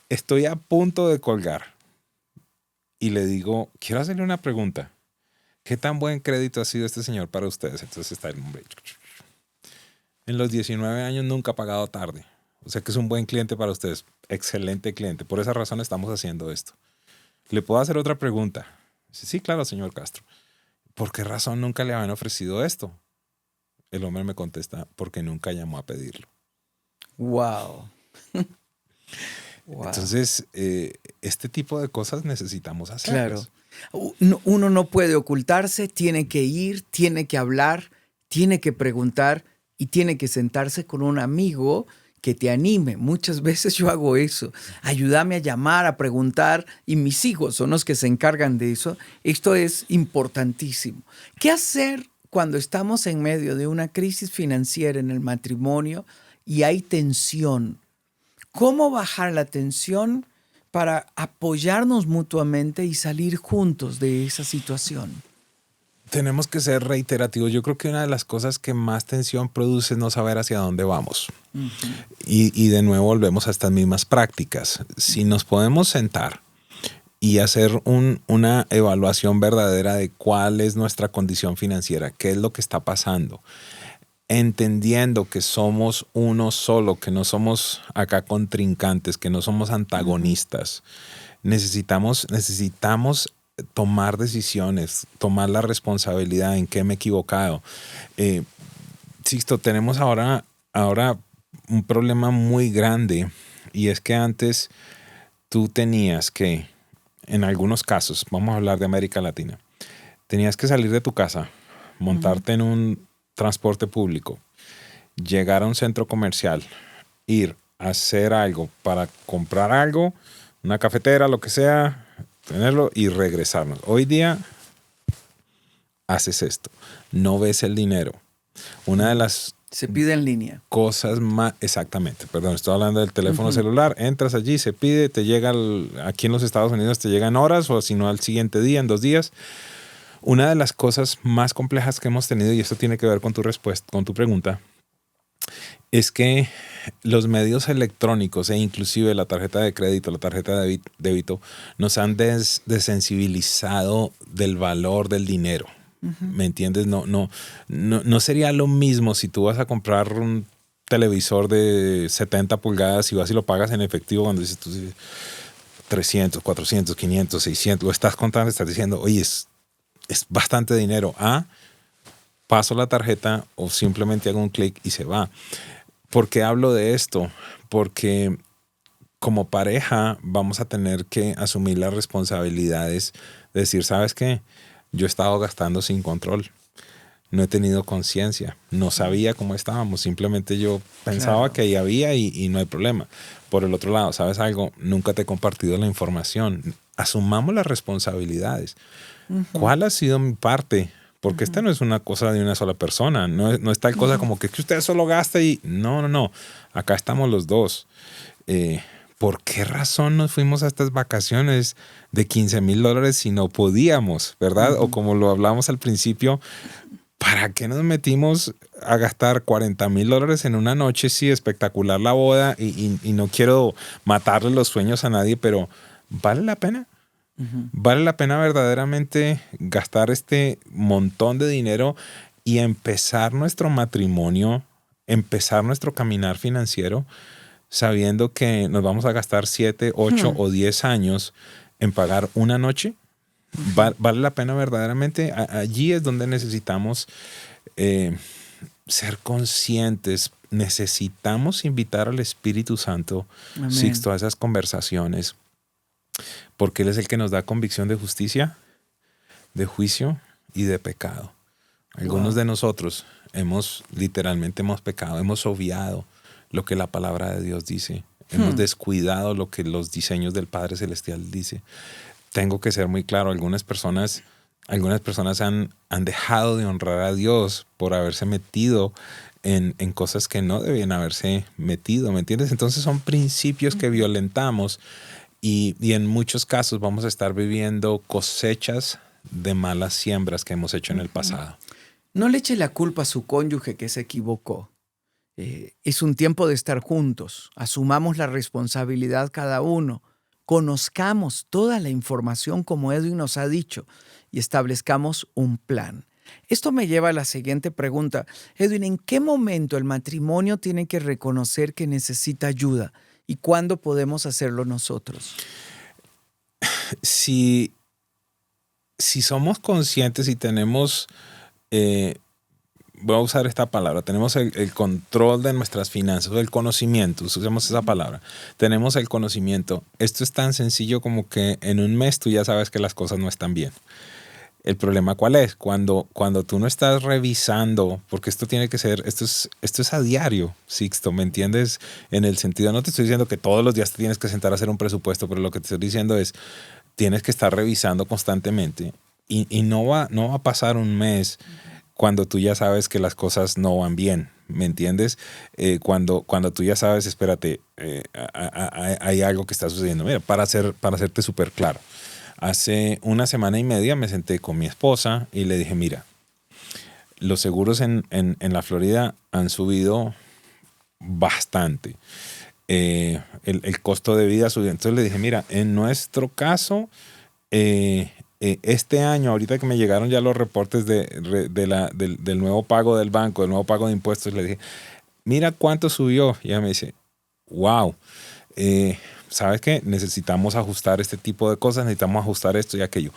Estoy a punto de colgar y le digo, quiero hacerle una pregunta. ¿Qué tan buen crédito ha sido este señor para ustedes? Entonces está el hombre. En los 19 años nunca ha pagado tarde. O sea que es un buen cliente para ustedes. Excelente cliente. Por esa razón estamos haciendo esto. ¿Le puedo hacer otra pregunta? Sí, claro, señor Castro. ¿Por qué razón nunca le habían ofrecido esto? El hombre me contesta, porque nunca llamó a pedirlo. Wow. Entonces, este tipo de cosas necesitamos hacerlas. Claro. Uno no puede ocultarse, tiene que ir, tiene que hablar, tiene que preguntar y tiene que sentarse con un amigo que te anime. Muchas veces yo hago eso. Ayúdame a llamar, a preguntar, y mis hijos son los que se encargan de eso. Esto es importantísimo. ¿Qué hacer cuando estamos en medio de una crisis financiera en el matrimonio y hay tensión? ¿Cómo bajar la tensión para apoyarnos mutuamente y salir juntos de esa situación? Tenemos que ser reiterativos. Yo creo que una de las cosas que más tensión produce es no saber hacia dónde vamos. Y de nuevo volvemos a estas mismas prácticas. Si nos podemos sentar y hacer una evaluación verdadera de cuál es nuestra condición financiera, qué es lo que está pasando, entendiendo que somos uno solo, que no somos acá contrincantes, que no somos antagonistas. Necesitamos tomar decisiones, tomar la responsabilidad en qué me he equivocado. Sixto, tenemos ahora un problema muy grande, y es que antes tú tenías que, en algunos casos, vamos a hablar de América Latina, tenías que salir de tu casa, montarte en un transporte público, llegar a un centro comercial, ir a hacer algo para comprar algo, una cafetera, lo que sea, tenerlo y regresarnos. Hoy día haces esto, no ves el dinero. Una de las Se pide en línea. cosas más, exactamente, perdón, estoy hablando del teléfono celular, entras allí, se pide, te llega, aquí en los Estados Unidos te llega en horas, o si no al siguiente día, en 2 días. Una de las cosas más complejas que hemos tenido, y esto tiene que ver con tu respuesta, con tu pregunta, es que los medios electrónicos e inclusive la tarjeta de crédito, la tarjeta de débito, nos han desensibilizado del valor del dinero. ¿Me entiendes? No sería lo mismo si tú vas a comprar un televisor de 70 pulgadas y vas y lo pagas en efectivo cuando dices tú 300, 400, 500, 600, lo estás contando, estás diciendo, oye, es bastante dinero. Paso la tarjeta o simplemente hago un clic y se va. ¿Por qué hablo de esto? Porque como pareja vamos a tener que asumir las responsabilidades de decir, ¿sabes qué? Yo he estado gastando sin control. No he tenido conciencia. No sabía cómo estábamos. Simplemente yo pensaba que ahí había y no hay problema. Por el otro lado, ¿sabes algo? Nunca te he compartido la información. Asumamos las responsabilidades. ¿Cuál ha sido mi parte? Porque esta no es una cosa de una sola persona. No es tal cosa como que usted solo gasta y... No. Acá estamos los dos. ¿Por qué razón nos fuimos a estas vacaciones de $15,000 si no podíamos, verdad? O como lo hablamos al principio, ¿para qué nos metimos a gastar $40,000 en una noche? Sí, espectacular la boda y no quiero matarle los sueños a nadie, pero ¿vale la pena? ¿Vale la pena verdaderamente gastar este montón de dinero y empezar nuestro matrimonio, empezar nuestro caminar financiero, sabiendo que nos vamos a gastar 7, 8 o 10 años en pagar una noche? ¿Vale la pena verdaderamente? Allí es donde necesitamos ser conscientes. Necesitamos invitar al Espíritu Santo, Sixto, a esas conversaciones, porque Él es el que nos da convicción de justicia, de juicio y de pecado. Algunos de nosotros literalmente hemos pecado, hemos obviado lo que la palabra de Dios dice. Hemos descuidado lo que los diseños del Padre Celestial dice. Tengo que ser muy claro, algunas personas han dejado de honrar a Dios por haberse metido en cosas que no debían haberse metido, ¿me entiendes? Entonces son principios que violentamos y en muchos casos vamos a estar viviendo cosechas de malas siembras que hemos hecho en el pasado. No le eche la culpa a su cónyuge que se equivocó. Es un tiempo de estar juntos. Asumamos la responsabilidad cada uno. Conozcamos toda la información como Edwin nos ha dicho y establezcamos un plan. Esto me lleva a la siguiente pregunta. Edwin, ¿en qué momento el matrimonio tiene que reconocer que necesita ayuda y cuándo podemos hacerlo nosotros? Si somos conscientes y tenemos... voy a usar esta palabra, tenemos el control de nuestras finanzas, o el conocimiento, usamos esa palabra, tenemos el conocimiento. Esto es tan sencillo como que en un mes tú ya sabes que las cosas no están bien. El problema ¿cuál es? Cuando tú no estás revisando, porque esto tiene que ser, esto es a diario, Sixto, ¿me entiendes? En el sentido, no te estoy diciendo que todos los días te tienes que sentar a hacer un presupuesto, pero lo que te estoy diciendo es, tienes que estar revisando constantemente y no va a pasar un mes cuando tú ya sabes que las cosas no van bien, ¿me entiendes? Cuando tú ya sabes, espérate, hay algo que está sucediendo. Mira, para hacerte súper claro, hace 1 semana y media me senté con mi esposa y le dije, mira, los seguros en la Florida han subido bastante. El costo de vida subió. Entonces le dije, mira, en nuestro caso... este año, ahorita que me llegaron ya los reportes del nuevo pago del banco, del nuevo pago de impuestos, le dije, mira cuánto subió. Y ella me dice, wow, ¿sabes qué? Necesitamos ajustar este tipo de cosas, necesitamos ajustar esto y aquello.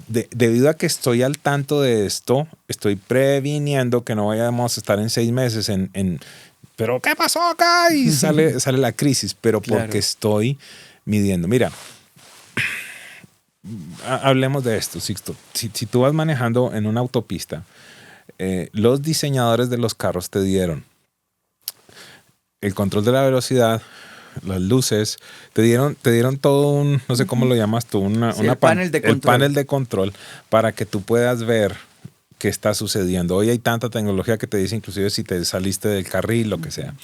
Debido a que estoy al tanto de esto, estoy previniendo que no vayamos a estar en 6 meses pero ¿qué pasó acá? Y sale la crisis, pero Claro. porque estoy midiendo. Mira, hablemos de esto, Sixto. Si tú vas manejando en una autopista, los diseñadores de los carros te dieron el control de la velocidad, las luces, te dieron todo un, no sé cómo lo llamas tú, el panel de control. El panel de control para que tú puedas ver qué está sucediendo. Hoy hay tanta tecnología que te dice inclusive si te saliste del carril, lo que sea.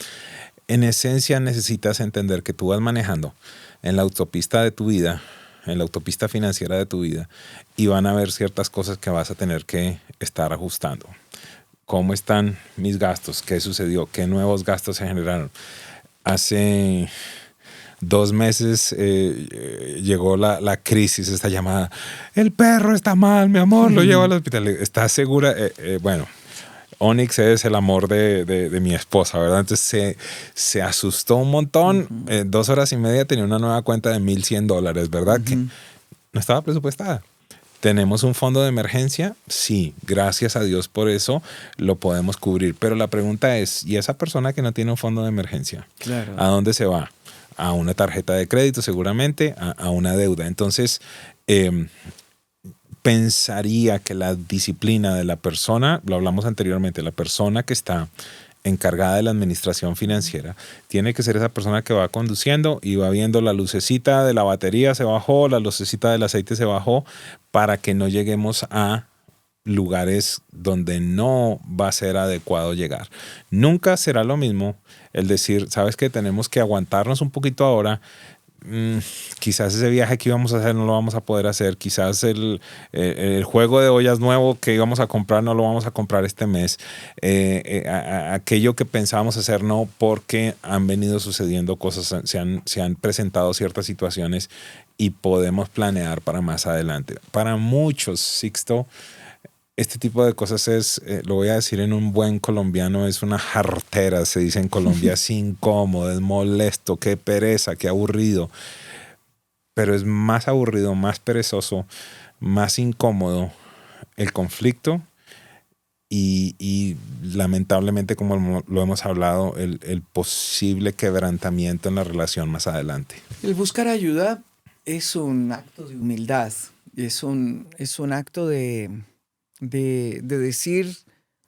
En esencia necesitas entender que tú vas manejando en la autopista de tu vida, en la autopista financiera de tu vida, y van a haber ciertas cosas que vas a tener que estar ajustando. ¿Cómo están mis gastos? ¿Qué sucedió? ¿Qué nuevos gastos se generaron? Hace 2 meses llegó la crisis, esta llamada. El perro está mal, mi amor, lo llevo al hospital. ¿Estás segura? Bueno, Onyx es el amor de mi esposa, ¿verdad? Entonces se asustó un montón. 2 horas y media tenía una nueva cuenta de $1,100, ¿verdad? Que no estaba presupuestada. ¿Tenemos un fondo de emergencia? Sí, gracias a Dios por eso lo podemos cubrir. Pero la pregunta es, ¿y esa persona que no tiene un fondo de emergencia? Claro. ¿A dónde se va? A una tarjeta de crédito seguramente, a una deuda. Entonces, pensaría que la disciplina de la persona, lo hablamos anteriormente, la persona que está encargada de la administración financiera, tiene que ser esa persona que va conduciendo y va viendo la lucecita de la batería se bajó, la lucecita del aceite se bajó, para que no lleguemos a lugares donde no va a ser adecuado llegar. Nunca será lo mismo el decir, ¿sabes qué? Tenemos que aguantarnos un poquito ahora. Quizás ese viaje que íbamos a hacer no lo vamos a poder hacer, quizás el juego de ollas nuevo que íbamos a comprar no lo vamos a comprar este mes, aquello que pensábamos hacer no, porque han venido sucediendo cosas, se han presentado ciertas situaciones y podemos planear para más adelante. Para muchos, Sixto, este tipo de cosas es, lo voy a decir en un buen colombiano, es una jartera, se dice en Colombia, es incómodo, es molesto, qué pereza, qué aburrido. Pero es más aburrido, más perezoso, más incómodo el conflicto y lamentablemente, como lo hemos hablado, el posible quebrantamiento en la relación más adelante. El buscar ayuda es un acto de humildad, es un acto de decir,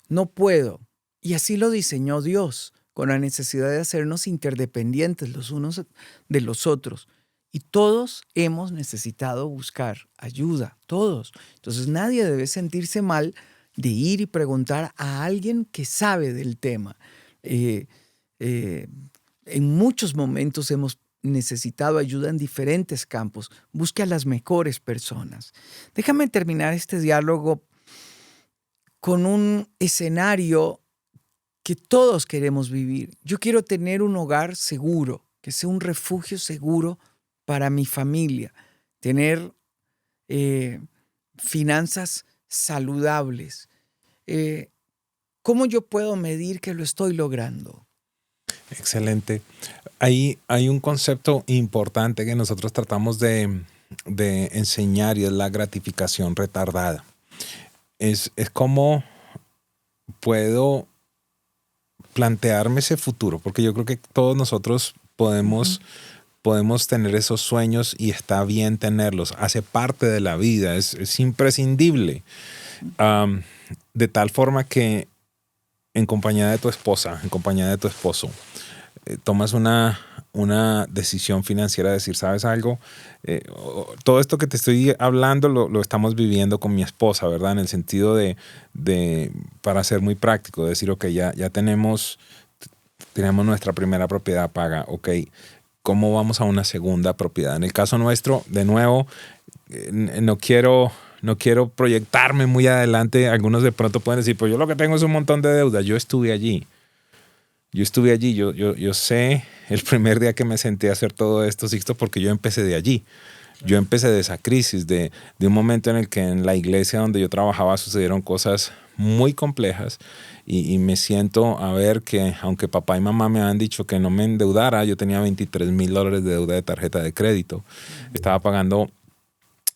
no puedo. Y así lo diseñó Dios, con la necesidad de hacernos interdependientes los unos de los otros. Y todos hemos necesitado buscar ayuda, todos. Entonces nadie debe sentirse mal de ir y preguntar a alguien que sabe del tema. En muchos momentos hemos necesitado ayuda en diferentes campos. Busque a las mejores personas. Déjame terminar este diálogo con un escenario que todos queremos vivir. Yo quiero tener un hogar seguro, que sea un refugio seguro para mi familia, tener finanzas saludables. ¿Cómo yo puedo medir que lo estoy logrando? Excelente. Hay un concepto importante que nosotros tratamos de enseñar y es la gratificación retardada. Es cómo puedo plantearme ese futuro, porque yo creo que todos nosotros podemos tener esos sueños y está bien tenerlos, hace parte de la vida, es imprescindible. De tal forma que en compañía de tu esposa, en compañía de tu esposo, tomas una decisión financiera de decir, ¿sabes algo? Todo esto que te estoy hablando lo estamos viviendo con mi esposa, ¿verdad? En el sentido de para ser muy práctico, decir, ok, ya tenemos nuestra primera propiedad paga, ok, ¿cómo vamos a una segunda propiedad? En el caso nuestro, de nuevo, no quiero proyectarme muy adelante. Algunos de pronto pueden decir, pues yo lo que tengo es un montón de deuda. Yo estuve allí. Yo sé el primer día que me senté a hacer todo esto, Sixto, porque yo empecé de allí. Yo empecé de esa crisis, de un momento en el que en la iglesia donde yo trabajaba sucedieron cosas muy complejas y me siento a ver que aunque papá y mamá me han dicho que no me endeudara, yo tenía $23,000 de deuda de tarjeta de crédito. Estaba pagando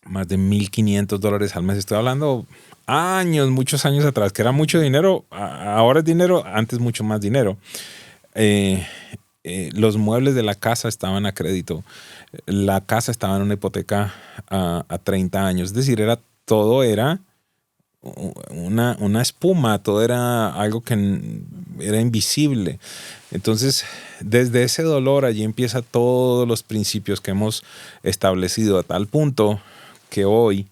más de $1,500 al mes. Estoy hablando años, muchos años atrás, que era mucho dinero. Ahora es dinero, antes mucho más dinero. Los muebles de la casa estaban a crédito. La casa estaba en una hipoteca a 30 años. Es decir, todo era una espuma, todo era algo que era invisible. Entonces, desde ese dolor allí empieza todos los principios que hemos establecido a tal punto que hoy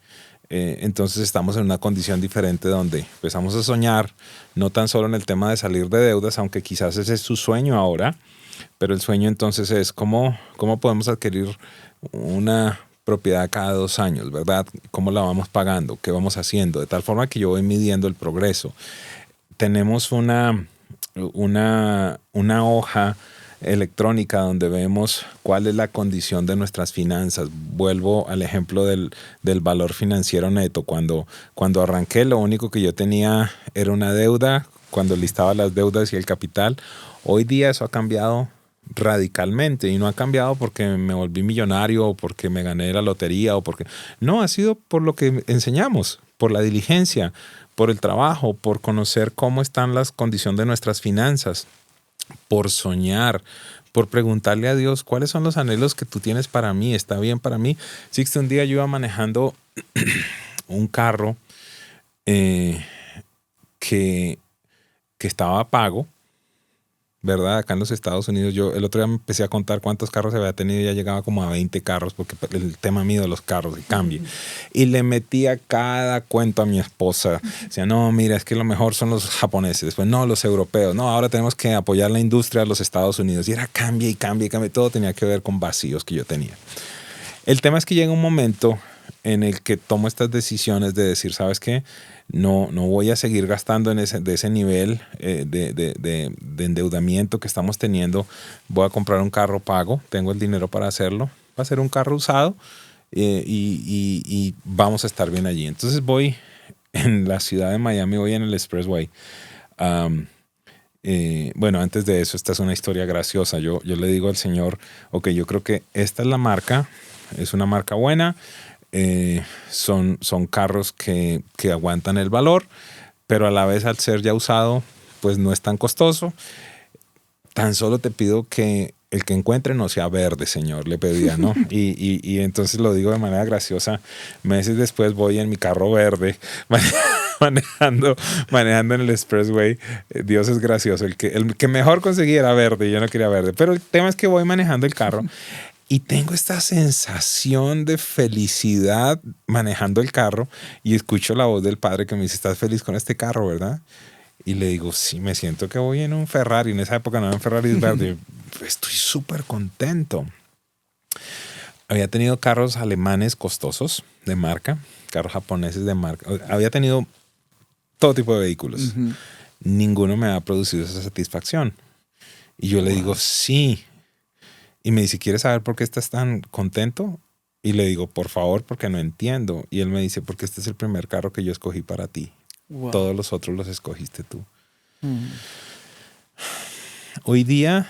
entonces estamos en una condición diferente donde empezamos a soñar no tan solo en el tema de salir de deudas, aunque quizás ese es su sueño ahora, pero el sueño entonces es cómo podemos adquirir una propiedad cada 2 años, ¿verdad? ¿Cómo la vamos pagando? ¿Qué vamos haciendo? De tal forma que yo voy midiendo el progreso. Tenemos una hoja electrónica donde vemos cuál es la condición de nuestras finanzas. Vuelvo al ejemplo del valor financiero neto. Cuando arranqué, lo único que yo tenía era una deuda, cuando listaba las deudas y el capital. Hoy día eso ha cambiado radicalmente y no ha cambiado porque me volví millonario o porque me gané la lotería o porque... No, ha sido por lo que enseñamos, por la diligencia, por el trabajo, por conocer cómo están las condiciones de nuestras finanzas, por soñar, por preguntarle a Dios cuáles son los anhelos que tú tienes para mí, está bien para mí. Sixto, un día yo iba manejando un carro que estaba pago, ¿verdad? Acá en los Estados Unidos, yo el otro día me empecé a contar cuántos carros había tenido y ya llegaba como a 20 carros porque el tema mío de los carros y cambia. Y le metía cada cuento a mi esposa. Decía, no, mira, es que lo mejor son los japoneses, después no, los europeos, no, ahora tenemos que apoyar la industria de los Estados Unidos. Y era cambia y cambia y cambia. Todo tenía que ver con vacíos que yo tenía. El tema es que llega un momento en el que tomo estas decisiones de decir, ¿sabes qué? No voy a seguir gastando de ese nivel de endeudamiento que estamos teniendo. Voy a comprar un carro pago, tengo el dinero para hacerlo. Va a ser un carro usado y vamos a estar bien allí. Entonces voy en la ciudad de Miami, voy en el Expressway. Bueno, antes de eso, esta es una historia graciosa. Yo le digo al Señor, ok, yo creo que esta es la marca, es una marca buena. Son carros que aguantan el valor, pero a la vez al ser ya usado, pues no es tan costoso. Tan solo te pido que el que encuentre no sea verde, Señor, le pedía, ¿no? Y entonces lo digo de manera graciosa. Meses después voy en mi carro verde manejando en el Expressway. Dios es gracioso. El que mejor conseguí era verde y yo no quería verde. Pero el tema es que voy manejando el carro y tengo esta sensación de felicidad manejando el carro y escucho la voz del Padre que me dice, ¿estás feliz con este carro, verdad? Y le digo, sí, me siento que voy en un Ferrari. En esa época no era un Ferrari verde. Estoy súper contento. Había tenido carros alemanes costosos de marca, carros japoneses de marca. Había tenido todo tipo de vehículos. Ninguno me ha producido esa satisfacción. Y yo le digo, sí. Y me dice, ¿quieres saber por qué estás tan contento? Y le digo, por favor, porque no entiendo. Y él me dice, porque este es el primer carro que yo escogí para ti. Wow. Todos los otros los escogiste tú. Hoy día,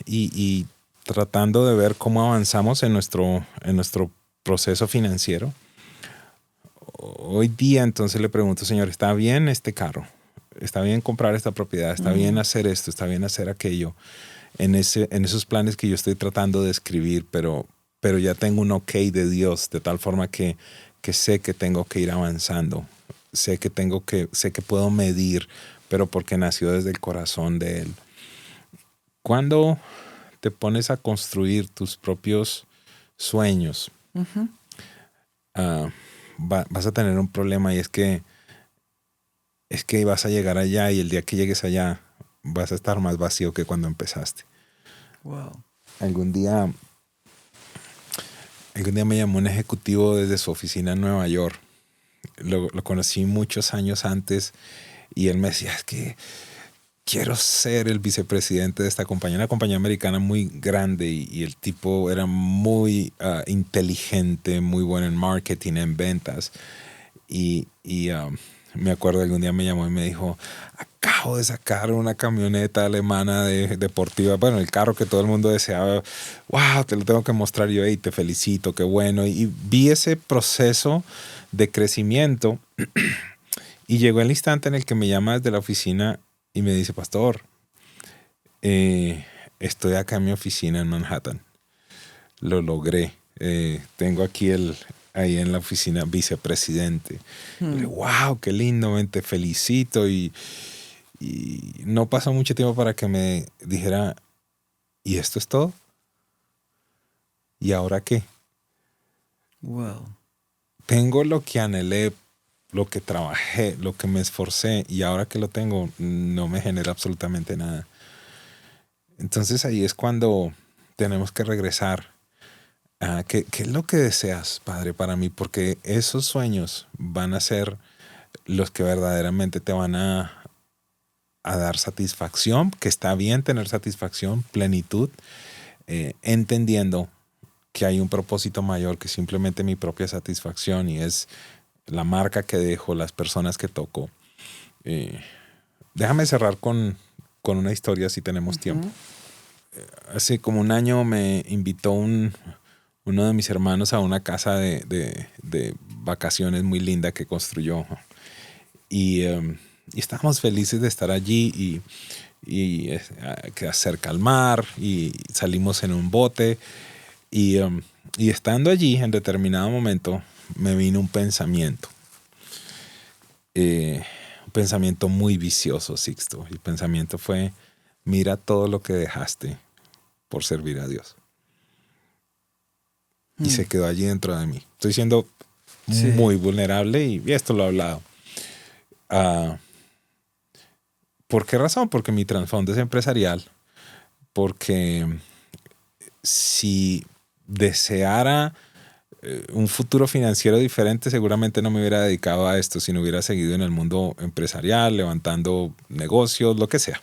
y tratando de ver cómo avanzamos en nuestro proceso financiero, hoy día entonces le pregunto, Señor, ¿está bien este carro? ¿Está bien comprar esta propiedad? ¿Está bien hacer esto? ¿Está bien hacer aquello? En esos planes que yo estoy tratando de escribir, pero ya tengo un ok de Dios, de tal forma que sé que tengo que ir avanzando. Sé que puedo medir, pero porque nació desde el corazón de Él. Cuando te pones a construir tus propios sueños, vas a tener un problema y es que vas a llegar allá y el día que llegues allá vas a estar más vacío que cuando empezaste. Wow. Algún día me llamó un ejecutivo desde su oficina en Nueva York. Lo conocí muchos años antes y él me decía, es que quiero ser el vicepresidente de esta compañía, una compañía americana muy grande y el tipo era muy inteligente, muy bueno en marketing, en ventas y me acuerdo que algún día me llamó y me dijo, acabo de sacar una camioneta alemana deportiva, bueno, el carro que todo el mundo deseaba, wow, te lo tengo que mostrar. Y yo, hey, te felicito, qué bueno. Y vi ese proceso de crecimiento y llegó el instante en el que me llama desde la oficina y me dice, pastor, estoy acá en mi oficina en Manhattan. Lo logré. Tengo aquí ahí en la oficina vicepresidente. Y le, wow, qué lindo, te felicito. Y no pasó mucho tiempo para que me dijera, ¿y esto es todo? ¿Y ahora qué? Wow. Tengo lo que anhelé, lo que trabajé, lo que me esforcé, y ahora que lo tengo, no me genera absolutamente nada. Entonces ahí es cuando tenemos que regresar a qué es lo que deseas, Padre, para mí, porque esos sueños van a ser los que verdaderamente te van a dar satisfacción, que está bien tener satisfacción, plenitud, entendiendo que hay un propósito mayor que simplemente mi propia satisfacción, y es la marca que dejo, las personas que toco. Déjame cerrar con una historia si tenemos tiempo. Hace como un año me invitó uno de mis hermanos a una casa de vacaciones muy linda que construyó. Y estábamos felices de estar allí y queda cerca al mar, y salimos en un bote. Y estando allí, en determinado momento, me vino un pensamiento. Un pensamiento muy vicioso, Sixto. El pensamiento fue, mira todo lo que dejaste por servir a Dios. Y se quedó allí dentro de mí. Estoy siendo muy vulnerable y esto lo he hablado. ¿Por qué razón? Porque mi trasfondo es empresarial. Porque si deseara un futuro financiero diferente, seguramente no me hubiera dedicado a esto, sino hubiera seguido en el mundo empresarial, levantando negocios, lo que sea.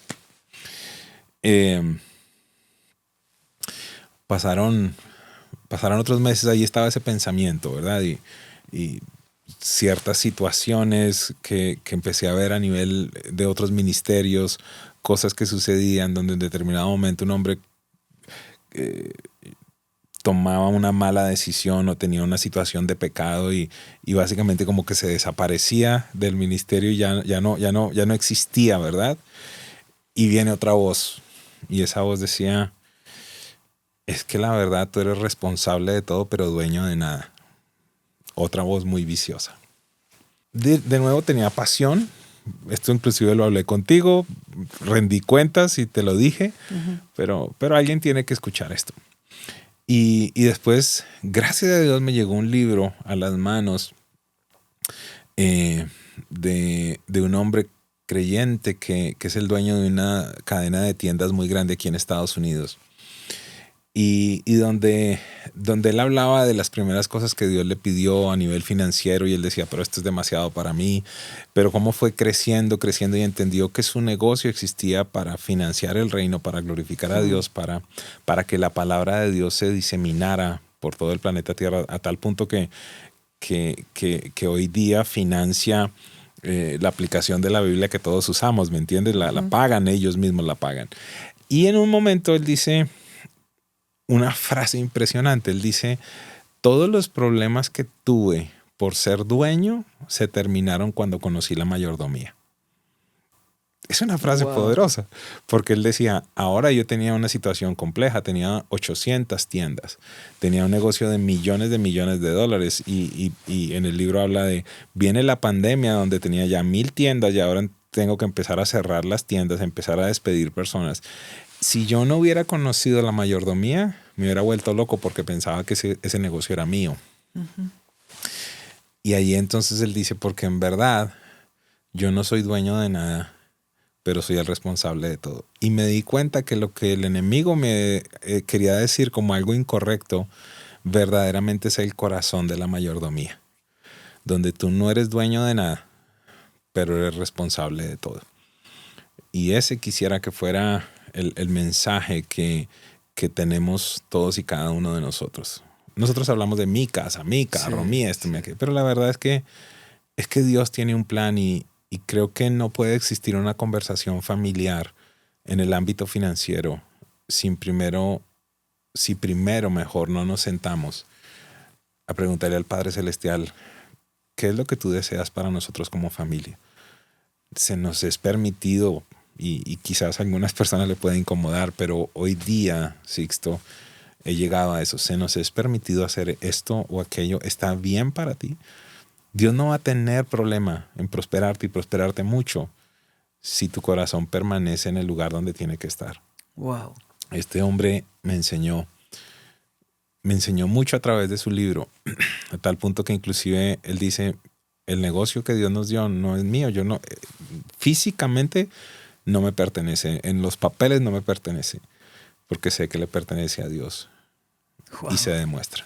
Pasaron otros meses, ahí estaba ese pensamiento, ¿verdad? Y ciertas situaciones que empecé a ver a nivel de otros ministerios, cosas que sucedían donde en determinado momento un hombre tomaba una mala decisión o tenía una situación de pecado y básicamente como que se desaparecía del ministerio y ya no existía, ¿verdad? Y viene otra voz, y esa voz decía, es que la verdad tú eres responsable de todo pero dueño de nada. Otra voz muy viciosa. De nuevo tenía pasión. Esto inclusive lo hablé contigo, rendí cuentas y te lo dije, pero alguien tiene que escuchar esto. Y después, gracias a Dios, me llegó un libro a las manos de un hombre creyente que es el dueño de una cadena de tiendas muy grande aquí en Estados Unidos. Y donde él hablaba de las primeras cosas que Dios le pidió a nivel financiero, y él decía, pero esto es demasiado para mí. Pero cómo fue creciendo y entendió que su negocio existía para financiar el reino, para glorificar a Dios, para que la palabra de Dios se diseminara por todo el planeta Tierra, a tal punto que hoy día financia la aplicación de la Biblia que todos usamos, ¿me entiendes? La pagan, ellos mismos la pagan. Y en un momento él dice una frase impresionante. Él dice, todos los problemas que tuve por ser dueño se terminaron cuando conocí la mayordomía. Es una frase poderosa, porque él decía, ahora yo tenía una situación compleja, tenía 800 tiendas, tenía un negocio de millones de dólares, y en el libro habla de, viene la pandemia donde tenía ya 1000 tiendas y ahora tengo que empezar a cerrar las tiendas, empezar a despedir personas. Si yo no hubiera conocido la mayordomía, me hubiera vuelto loco porque pensaba que ese negocio era mío. Y ahí entonces él dice, porque en verdad yo no soy dueño de nada, pero soy el responsable de todo. Y me di cuenta que lo que el enemigo me quería decir como algo incorrecto, verdaderamente es el corazón de la mayordomía, donde tú no eres dueño de nada, pero eres responsable de todo. Y ese quisiera que fuera el mensaje que tenemos todos y cada uno de nosotros. Nosotros hablamos de mi casa, mi carro, mi esto, mi aquello, pero la verdad es que es que Dios tiene un plan y creo que no puede existir una conversación familiar en el ámbito financiero si primero mejor no nos sentamos a preguntarle al Padre Celestial, ¿qué es lo que tú deseas para nosotros como familia? Se nos es permitido, y quizás a algunas personas le puede incomodar, pero hoy día, Sixto, he llegado a eso. Se nos es permitido hacer esto o aquello. ¿Está bien para ti? Dios no va a tener problema en prosperarte y prosperarte mucho si tu corazón permanece en el lugar donde tiene que estar. Wow. Este hombre me enseñó mucho a través de su libro, a tal punto que inclusive él dice, el negocio que Dios nos dio no es mío, yo no, físicamente no me pertenece, en los papeles no me pertenece, porque sé que le pertenece a Dios. Wow. Y se demuestra.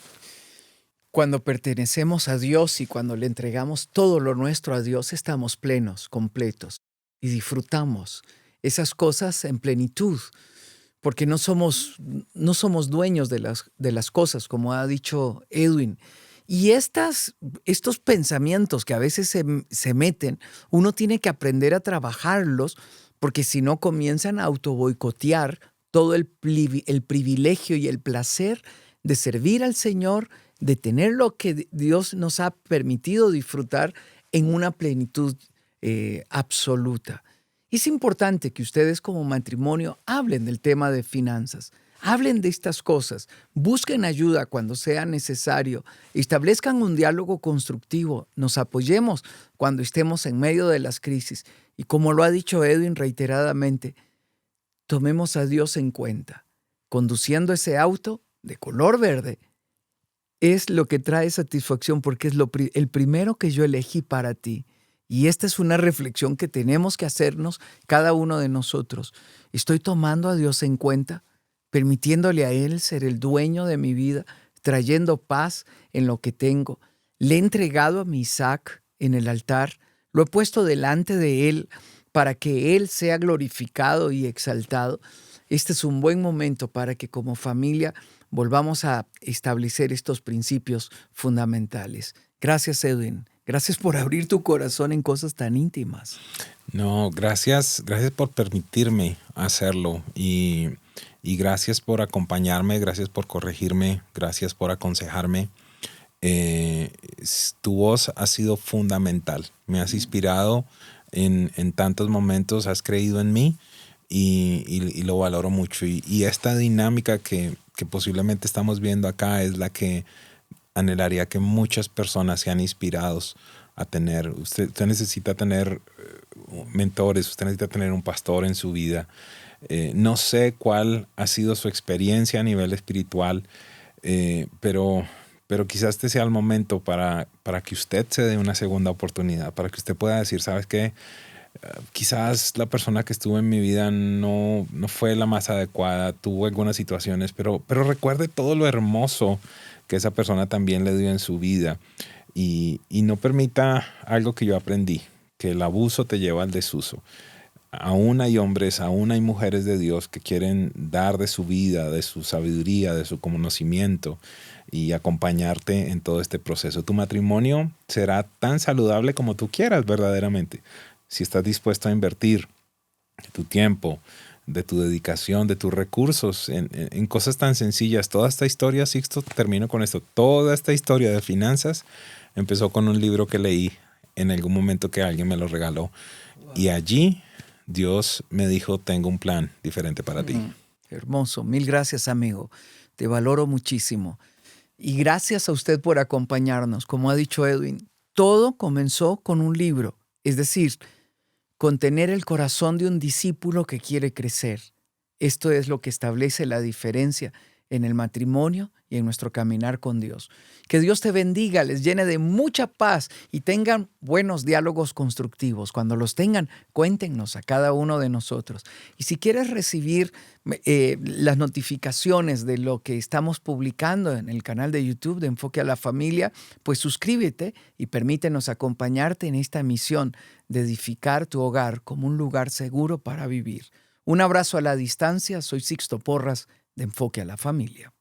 Cuando pertenecemos a Dios y cuando le entregamos todo lo nuestro a Dios, estamos plenos, completos y disfrutamos esas cosas en plenitud, porque no somos dueños de las cosas, como ha dicho Edwin. Y estos pensamientos que a veces se meten, uno tiene que aprender a trabajarlos, porque si no comienzan a autoboicotear todo el privilegio y el placer de servir al Señor, de tener lo que Dios nos ha permitido disfrutar en una plenitud absoluta. Es importante que ustedes como matrimonio hablen del tema de finanzas, hablen de estas cosas, busquen ayuda cuando sea necesario, establezcan un diálogo constructivo, nos apoyemos cuando estemos en medio de las crisis. Y como lo ha dicho Edwin reiteradamente, tomemos a Dios en cuenta. Conduciendo ese auto de color verde es lo que trae satisfacción porque es el primero que yo elegí para ti. Y esta es una reflexión que tenemos que hacernos cada uno de nosotros. ¿Estoy tomando a Dios en cuenta? ¿Permitiéndole a Él ser el dueño de mi vida? ¿Trayendo paz en lo que tengo? ¿Le he entregado a mi Isaac en el altar? ¿Lo he puesto delante de Él para que Él sea glorificado y exaltado? Este es un buen momento para que como familia volvamos a establecer estos principios fundamentales. Gracias, Edwin. Gracias por abrir tu corazón en cosas tan íntimas. No, gracias por permitirme hacerlo y gracias por acompañarme, gracias por corregirme, gracias por aconsejarme. Tu voz ha sido fundamental, me has inspirado en tantos momentos, has creído en mí y lo valoro mucho. Y esta dinámica que posiblemente estamos viendo acá es la que anhelaría que muchas personas sean inspirados a tener. Usted necesita tener mentores, usted necesita tener un pastor en su vida. No sé cuál ha sido su experiencia a nivel espiritual, pero quizás este sea el momento para que usted se dé una segunda oportunidad, para que usted pueda decir, ¿sabes qué? Quizás la persona que estuvo en mi vida no fue la más adecuada, tuvo algunas situaciones, pero recuerde todo lo hermoso que esa persona también le dio en su vida y no permita algo que yo aprendí, que el abuso te lleva al desuso. Aún hay hombres, aún hay mujeres de Dios que quieren dar de su vida, de su sabiduría, de su conocimiento y acompañarte en todo este proceso. Tu matrimonio será tan saludable como tú quieras verdaderamente. Si estás dispuesto a invertir tu tiempo, de tu dedicación, de tus recursos en cosas tan sencillas. Toda esta historia, Sixto, termino con esto. Toda esta historia de finanzas empezó con un libro que leí en algún momento que alguien me lo regaló. Wow. Y allí Dios me dijo, tengo un plan diferente para ti. Hermoso. Mil gracias, amigo. Te valoro muchísimo. Y gracias a usted por acompañarnos. Como ha dicho Edwin, todo comenzó con un libro. Es decir, con tener el corazón de un discípulo que quiere crecer. Esto es lo que establece la diferencia en el matrimonio y en nuestro caminar con Dios. Que Dios te bendiga, les llene de mucha paz y tengan buenos diálogos constructivos. Cuando los tengan, cuéntenos a cada uno de nosotros. Y si quieres recibir las notificaciones de lo que estamos publicando en el canal de YouTube de Enfoque a la Familia, pues suscríbete y permítenos acompañarte en esta misión de edificar tu hogar como un lugar seguro para vivir. Un abrazo a la distancia. Soy Sixto Porras de Enfoque a la Familia.